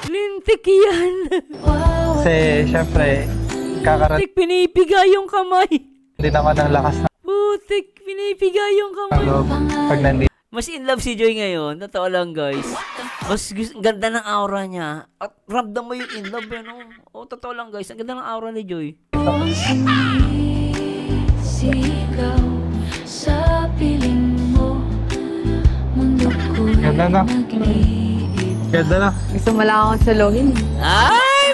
Lintik yan. Kasi, syempre, kakarating Putik, pinipiga yung kamay. din ako ng lakas ng Putik, pinipiga yung kamay. loob pag nandito. Mas in love si Joy ngayon. Totoo lang, guys. Mas ganda ng aura niya. At ramdam mo yung in love, ano? Oh, totoo lang, guys. Ang ganda ng aura ni Joy. Sigaw sa piling mo, mundo ko Ganda na. Ganda na. gusto mo lang akong suluhin. Ay!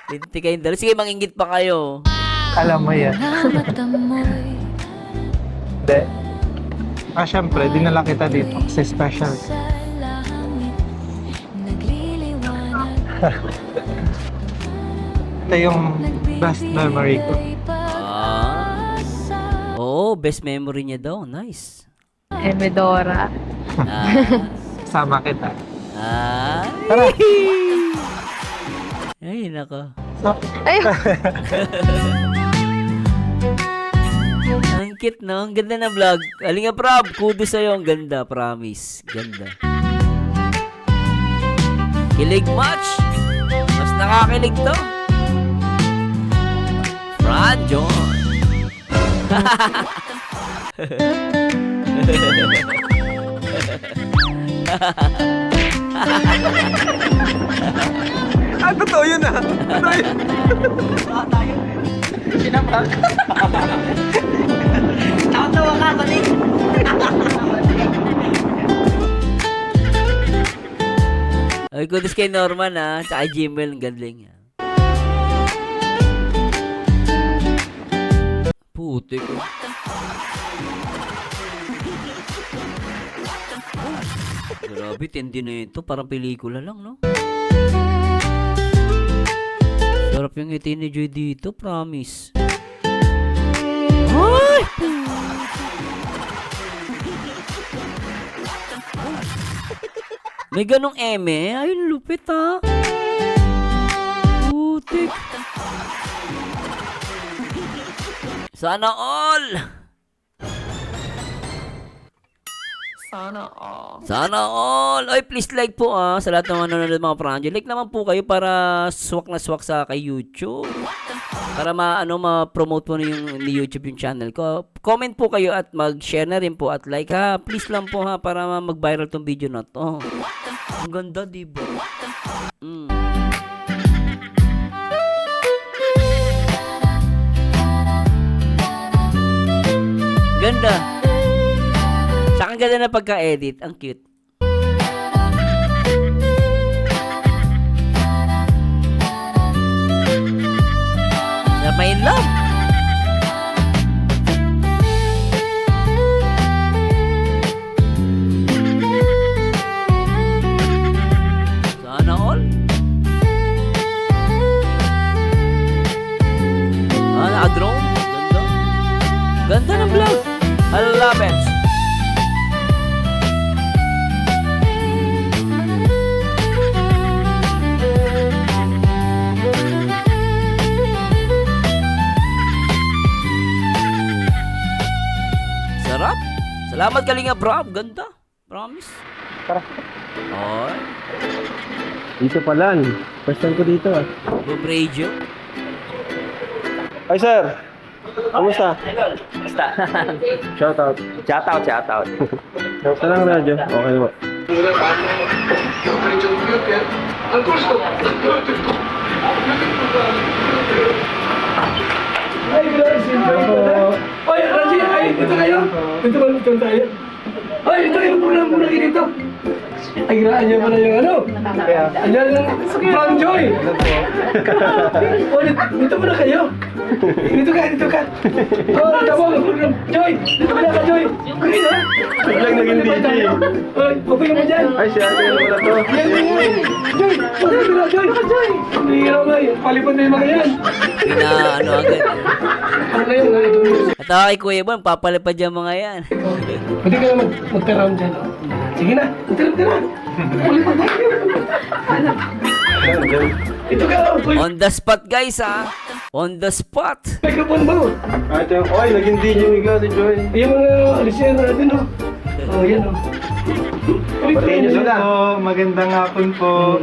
Lintik kayong dalawa. Sige, mangingit pa kayo. Alam mo yan. namatammoy Hindi. Syempre, dinala kita dito kasi special. sa langit, nagliliwanag, Ito yung best memory ko. Oo, best memory niya daw. Nice. Medora. Sama kita. Ay! Ay, nako. So, Ay, Ang cute, no? Ang ganda na vlog. Alinga, Prab. Kudos sa'yo. Ang ganda, promise. Ganda. Kilig match. Mas nakakilig to. Fran John. totoo yun ah. Totoo yun. Sinampak. Tawa-tawa ka, balik. Ay, kudos kay Norman, ha? Tsaka Jimel, ang galing. Putik. Grabe, tindi na ito. Parang pelikula lang, no? Sarap yung ngiti ni Joy dito, promise. Ay! May ganong eme? Ay, lupit, ha? Putik. Sana all! Sana all! Ay, please like po sa lahat ng nanonood mga Franjo. Like naman po kayo para swak na swak sa kay YouTube. Para ma-promote po ni YouTube yung channel ko. Comment po kayo at mag-share na rin po at like ha. Please lang po ha para mag-viral tong video na to. Ang ganda, diba? Ganda. Saka ang ganda na pagka-edit. Ang cute. Na may love. Sana all. Naka-drone. Ganda. Ganda ng vlog. I love it. Sarap. Salamat Kalinga Brab. Ganda. Promise. Oh, Dito pa lang. First time ko dito ah. Bob Radio. Hi sir! Kamusta? Basta. Shout out. Shout out. Sa lang radyo. Okay po. Ay, guys! Ay, Raji! Ay, dito kayo! Dito tayo. Ay, dito kayo! Muna dito! Ay, graan niya pala yung ano? Ayan yung From Joy! Oh, dito muna kayo! Dito ka! Oh, tama mo! Joy! Dito muna ka, Joy! Okay na? Biglang naging DJ. Ay, papayo mo dyan! Ay, si ate ano pala to? Joy! Joy! Hindi hirap na eh. Palipad na yung mga yan. Ano agad. Ano na yun? At ako kay Kuya Bon, papalipad yung mga yan. Pwede ka na magka-round dyan. Sige na, magka-round ka na. Palipad na yun. Ito ka lang. On the spot guys ha. On the spot. Microphone mo. Ate, oy, naging DJ ikaw si Joy. Yung mga alisyan natin, oh. Oh, yan, oh. Patayin niyo sila. Magandang hapon po.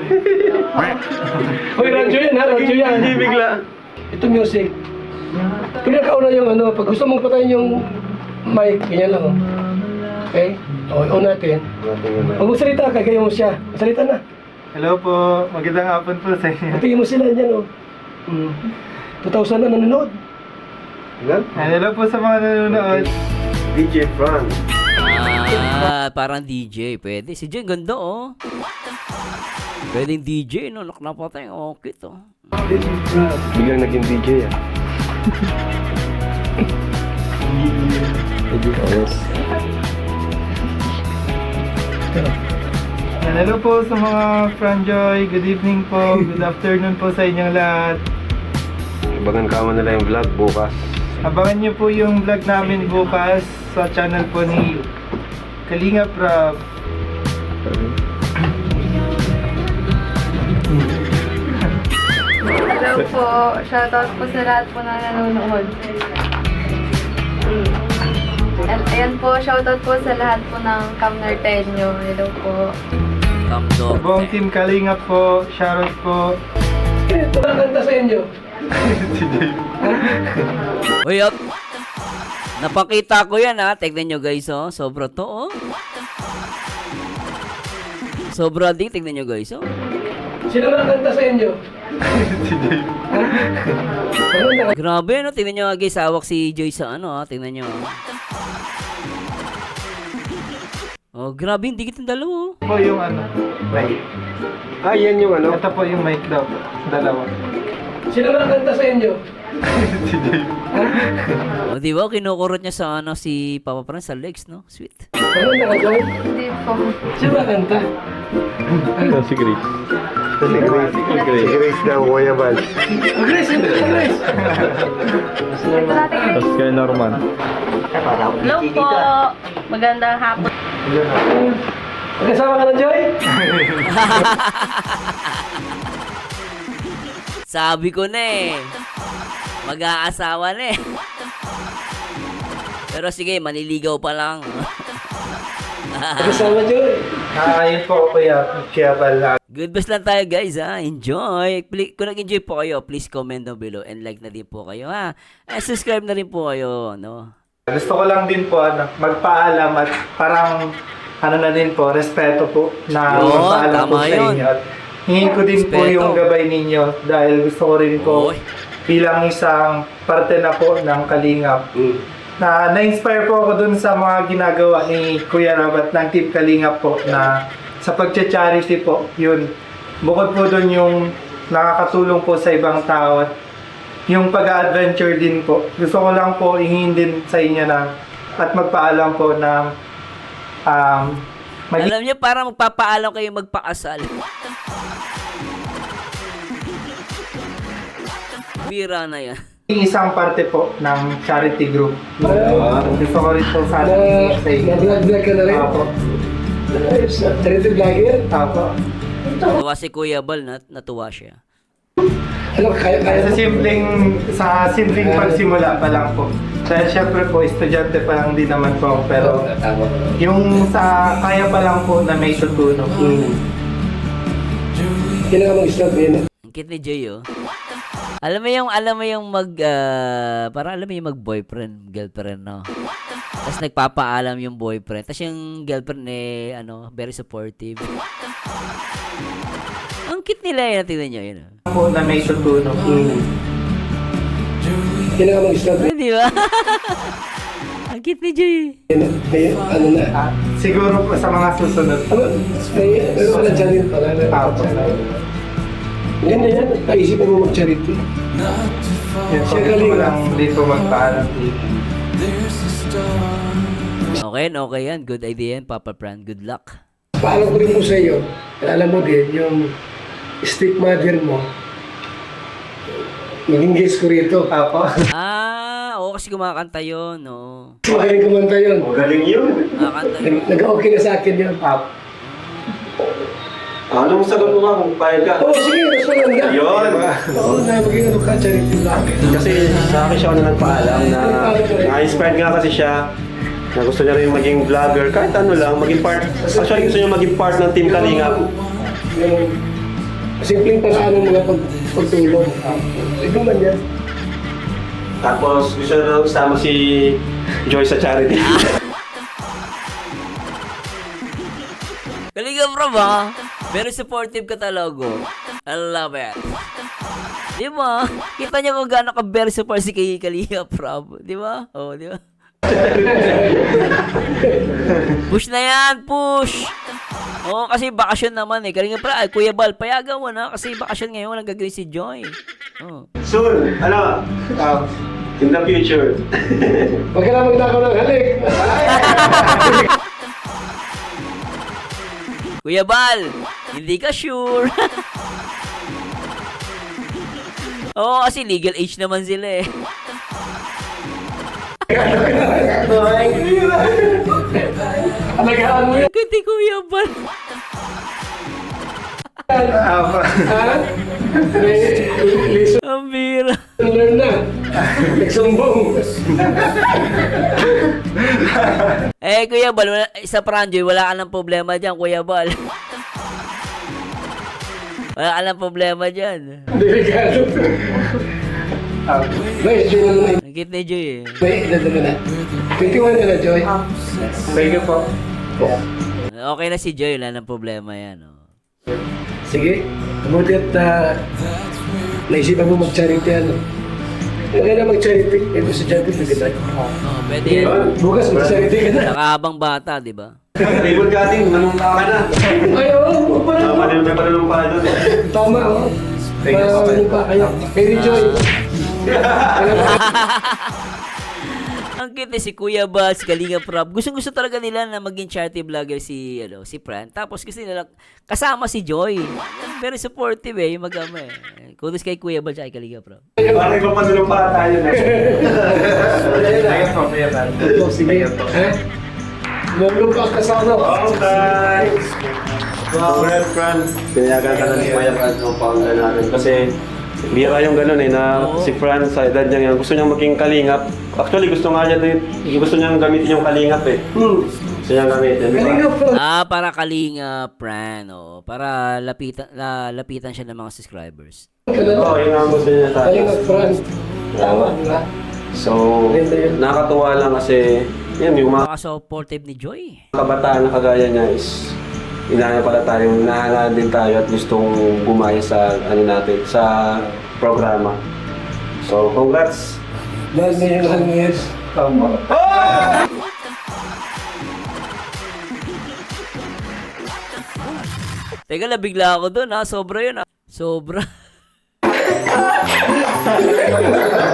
Hoy, radyo yan, ha? Radyo yan. Hindi bigla. Ito music. Pinakauna yung ano, pag gusto mong patayin yung mic, ganyan lang, oh. Okay? O, on natin. Pag magsalita ka, gaya mo siya. Salita na. Hello po. Magandang hapon po sa inyo. Patayin mo sila dyan, oh. 2,000 na nanonood. Ilan? Hello po sa mga nanonood. DJ Frank. Parang DJ. Pwede. Si Jen, ganda oh. Pwedeng DJ, no? Nakapatay. Okay to. Biglang naging DJ ah. DJ Oros. Hello po sa mga Franjoy. Good evening po. Good afternoon po sa inyong lahat. Abangan ka mo nila yung vlog bukas. Abangan niyo po yung vlog namin bukas sa channel po ni Kalinga Prab. Hello po. Shoutout po sa lahat po na nanonood. Ayan po, shoutout po sa lahat po ng Cam Norteño. Hello po. Come Sa dog. buong team Kalinga po. Shoutout po. Ito ang kanta sa inyo. Uy, up. Napakita ko yan ha. Tignan nyo guys oh. Sobra to oh. Sobra din. Tignan nyo guys oh. Sino ang kanta sa inyo? Grabe no. Tignan nyo guys. Hawak si Joy sa ano ha. Tignan nyo. Oh, grabe. Hindi kitang dalawa oh. Po yung ano, mic. Ah, yan yung ano? Ito po yung mic daw. Dalawa. Sino ang kanta sa inyo? O di ba? Kinukurot niya sa ano si Papa Fran sa legs no. Sweet. Ano na ka, Joy? Hindi po. Sino ang kanta? Ito si Grace. Si Grace daw, Kuya Bal. Grace, ito ka, Grace. Ito natin guys. Tapos kay Norman. Hello po. Magandang hapon. Magkasama ka na, Joy? Sabi ko na eh. Mag-aasawa na eh. Pero sige, maniligaw pa lang. Magkasama, Joy. Yun po Kuya Bal. Good best lang tayo guys ha. Enjoy. Kung nag-enjoy po kayo, please comment down below and like na din po kayo ha. And subscribe na rin po kayo. No? Gusto ko lang din po magpaalam at parang ano na din po, respeto po na Yun, magpaalam po tama sa yun. inyo. At hingin ko din po Respeto. yung gabay ninyo dahil gusto ko rin po Oy. bilang isang parte na po ng Kalingap. Na na-inspire po ako dun sa mga ginagawa ni Kuya Rabat ng Team Kalingap po na sa pagcha-charity po, yun. Bukod po dun yung nakakatulong po sa ibang tao at yung pag-adventure din po. Gusto ko lang po hingin din sa inyo na at magpaalam po na Alam niyo, para magpapaalam kayo magpakasal. Bira na yan. isang parte po ng charity group. Gusto ko rin po sana sa inyo. Nag-vlog ka na rin? Apo. Charity vlogger? Apo. Natuwa si Kuya Bal, natuwa siya. Ano, kaya Sa simpleng pagsimula pa lang po. Dahil syempre po, estudyante pa lang din naman po. Pero yung sa kaya pa lang po na may tutulong. kailangan mag-start yun. Ang cute ni Joy, oh. Alam mo yung parang alam mo yung mag-boyfriend, girlfriend, no? Tapos nagpapaalam yung boyfriend. Tapos yung girlfriend very supportive. Ang cute nila yun, tingnan nyo, yun, oh. Po na may tutulong. Kailangan mag-start Di ba? Ang cute ni Joy. yun. Ano na. Siguro po sa mga susunod. Pero wala dyan rin pala. Ganda yan. Naisipan mo mag-charity. Yun po, Siya dito galing. lang dito magpaalam dito. Okay yan. Good idea yan, Papa Fran. Good luck. Paalam ko rin mo sa iyo. Alam mo din, yung stepmother mo, maging guest ko rito. Apo. Oo, kasi kumakanta yun, no? Magaling kumanta yun. Magaling yun. Kumakanta yun. Nag-okay na sa akin yun. Anong sagot mo nga kung payag ka? Oo, sige, mas maganda. Yun. Oo, na maging ano ka, charity lang. Kasi sa akin siya na nagpaalam na na-inspired nga kasi siya na gusto niya rin maging vlogger, kahit ano lang, maging part, actually gusto niya maging part ng Team Kalingap. Yung simpleng paraan ng mga pagtulong. Ito man yan. Tapos gusto niya rin kasama si Joy sa charity. Kalinga bro ba? Very supportive ka talaga. I love it. Di ba? Kita niyo kung gaano ka very supportive si Kalinga Prab. Di ba? Oh, di ba? Push na yan, push! Oo, kasi bakasyon naman eh. Kalinga Prab, ay Kuya Bal, payagan mo na kasi bakasyon ngayon walang gagawin si Joy. Oh. Soon, in the future. Huwag ka na magnakaw ng halik. Kuya Bal, hindi ka sure. Oo, kasi legal age naman sila eh. Alagaan mo yan. Kundi Kuya Bal. Apo. Ha? Listen, Ang bira. learn na. Nagsumbong. Kuya Bal, sa Pranjoy, wala ka ng problema dyan, Kuya Bal. Wala ka ng problema dyan. Delikado. May, Joy na naman. Ang cute ni Joy eh. May, edad na na. 21 na na, Joy. Thank you po. Okay na si Joy, wala ng problema yan. Oh. Sige, mabuti at naisipan mo mag-charity ano. Kaya na mag-charity, ito sa charity na kita. Oh, pwede Okay, yan. bukas mag-charity ka na. Nakahabang bata, di ba? Ribon kating, manumpa ka na. Ay, oo, pala. May panunumpa doon eh. Tama, oo. Ano pa kayo? Kay Joy. Ang cute eh, si Kuya Bal, si Kalinga Prab. Gustong-gusto talaga nila na maging charity vlogger si Fran. Tapos gusto nila kasama si Joy. Very supportive eh, yung mag-ama eh. Kudos kay Kuya Bal at kay Kalinga Prab. Parang ibang panunumpa tayo na. Ayos po, Kuya Bal. Sige. Ha? Lumulumpas ka sa ano? Okay. Congrats, Fran. Pinayagan ka na ni Kuya Fran ng founder natin. Kasi bira yung gano'n eh, na si Fran sa edad niya yan, gusto niyang maging kalingap. Actually, gusto niyang gamitin yung kalingap eh. Gusto niyang gamitin. Kalinga po. Para Kalinga Fran, oh. Para lapitan siya ng mga subscribers. Oo, yun ang gusto niya sa Kalinga Fran. Tama, di ba? So, nakakatuwa lang kasi, yan, yung mga Supportive ni Joy. kabataan na kagaya niya is hinahangaan din tayo at gustong gumaya sa natin, sa programa. So, congrats! Dahil na yung hangis. Tama. Teka, nabigla ako doon ha. Sobra yun ha. Sobra.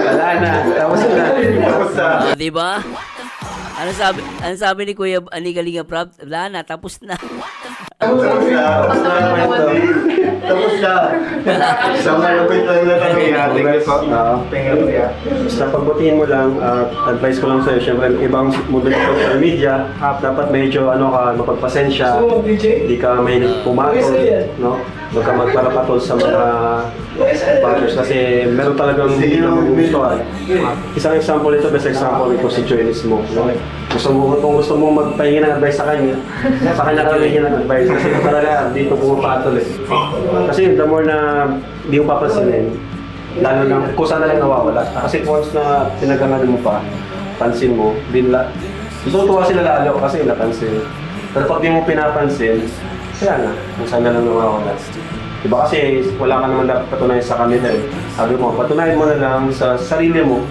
Wala na, tapos na. Tapos na. Di ba? Ano sabi ni Kuya ni Kalinga Prab? Wala na, tapos na. Tapos na. Tapos na. Sa malapit lang na kami. Thank you po. Thank you, Kuya. Basta pagbutihin mo lang, advice ko lang sa'yo, syempre, ibang mundo ng social media, dapat medyo mapagpasensya, So, DJ? hindi ka mahilig pumatol, no? Huwag ka magparapatol sa mga bashers kasi meron talagang hindi na magugustuhan. Isang example ito, best example ito si Joy mismo. Kung gusto mo magpahingi ng advice sa kanya ka rin ng advice kasi talaga dito pumapatol eh. Kasi the more na hindi mo papansinin, lalo na kusa na lang nawawala. Kasi once na pinaganahan mo pa, pansin mo, tutuwa sila lalo kasi napansin. Pero pag di mo pinapansin, kaya na, kung saan na lang nawawala. Diba kasi wala ka naman dapat patunayan sa kanila eh. Sabi mo, patunayan mo na lang sa sarili mo,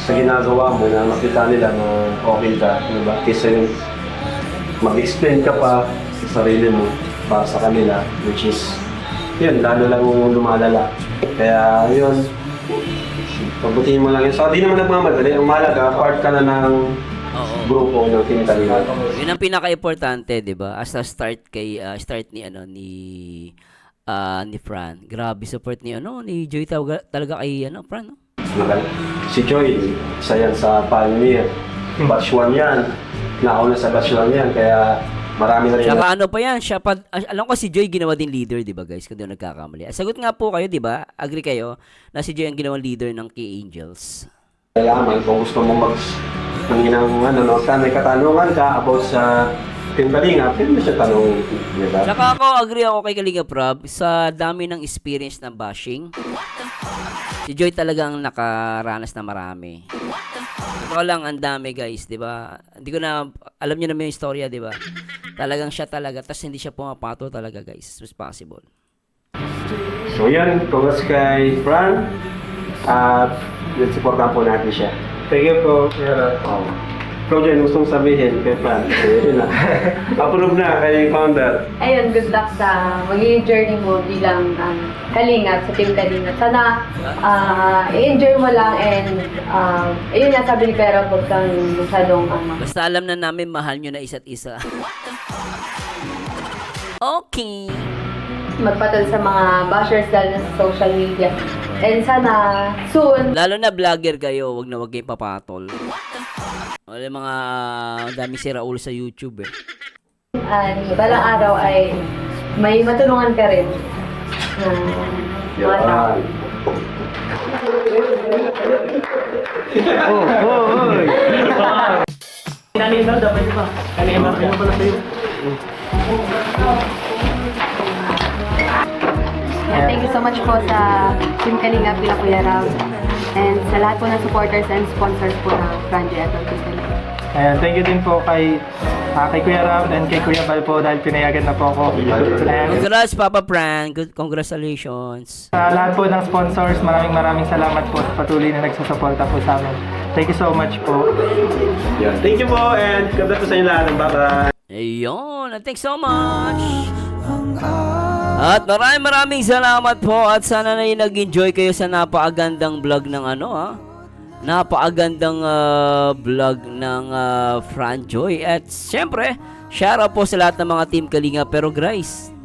sa ginagawa mo na makita nila na okay ka, diba? Kaysa yung mag-explain ka pa sa sarili mo para sa kanila, which is, yun, lalo lang lumalala. Kaya yun, pagbutiin mo lang yun. So, di naman nagmamadali. Ang mahalaga, part ka na ng grupo ng Team Kalinga. Yun ang pinaka-importante, 'di ba? As a start kay start ni ni Fran. Grabe support ni Joy talaga kay Fran, no? Si Joy, isa yan sa pioneer. Batch 1 yan. Nauna sa batch 1 yan. Kaya marami na rin. Saka pa yan, alam ko si Joy ginawa din leader, 'di ba guys? Kung di ako nagkakamali. Sagot nga po kayo, 'di ba? Agree kayo na si Joy ang ginawang leader ng K-Angels. Kailangan kung gusto mo may katanungan ka about sa Team Kalinga, pwede mo siya tanongin, di ba? Saka agree ako kay Kalinga Prab, sa dami ng experience ng bashing, si Joy talagang nakaranas na marami. Ito lang, ang dami guys, di ba? Hindi ko na, alam niyo naman yung istorya, di ba? Talagang siya talaga, tas hindi siya pumapato talaga guys, as much as possible. So yan, congrats kay Fran. At supportan po natin siya. Thank you po. Ikaw dyan, gustong sabihin kay Fran. Yun na. Approve na kay founder. Ayun, good luck sa magiging journey mo bilang Kalingap, sa Team Kalingap. Sana i-enjoy mo lang and ayun nga sabi ni Kuya Rob, huwag kang masyadong Basta alam na namin mahal nyo na isa't isa. Okay. magpatol sa mga bashers dahil sa social media. And sana soon, Lalo na vlogger kayo, wag na wag kayong papatol. Wala mga dami si Raul sa YouTube eh. balang araw ay may matulungan ka rin. Mga tao. Yeah, thank you so much po sa Team Kalinga Pila Kuya Rob. And sa lahat po ng supporters and sponsors po ng Franji at ng Team Kalinga. Ayan, thank you din po kay Kuya Rob and kay Kuya Bal po dahil pinayagan na po ako. Ayan, Congrats Papa Pran, congratulations. sa lahat po ng sponsors, maraming salamat po sa patuloy na nagsusuporta po sa amin. Thank you so much po. Yeah. Thank you po and congrats po sa inyo lahat. Bye-bye. Ayun, thanks so much. At maraming salamat po at sana na nag-enjoy kayo sa napakagandang vlog ng napakagandang vlog ng Fran Joy. At syempre, shout out po sa lahat ng mga Team Kalinga. Pero guys,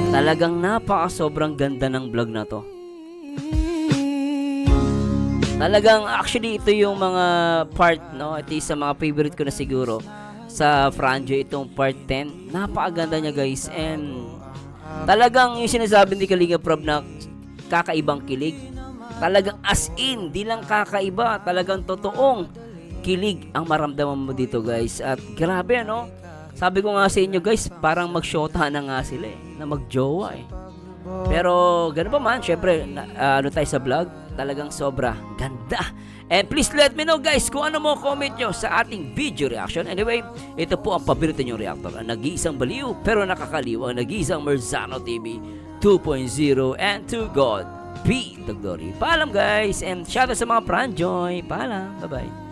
talagang sobrang ganda ng vlog na to. Talagang actually ito yung mga part, no? Ito yung sa mga favorite ko na siguro sa Fran Joy, itong part 10. Napakaganda niya guys. And talagang yung sinasabi ni Kalinga Prab na kakaibang kilig. Talagang as in, di lang kakaiba, talagang totoong kilig ang maramdaman mo dito guys. At grabe no, sabi ko nga sa inyo guys, parang magshota na nga sila na magjowa Pero gano'n pa man, syempre tayo sa vlog, talagang sobra ganda. And please let me know guys kung ano mo comment nyo sa ating video reaction. Anyway, ito po ang paborito nyong reactor, ang nag-iisang baliw pero nakakaliw, ang nag-iisang Merzano TV 2.0, and to God be the glory. Paalam guys, and shout out sa mga Fran Joy. Paalam, bye bye.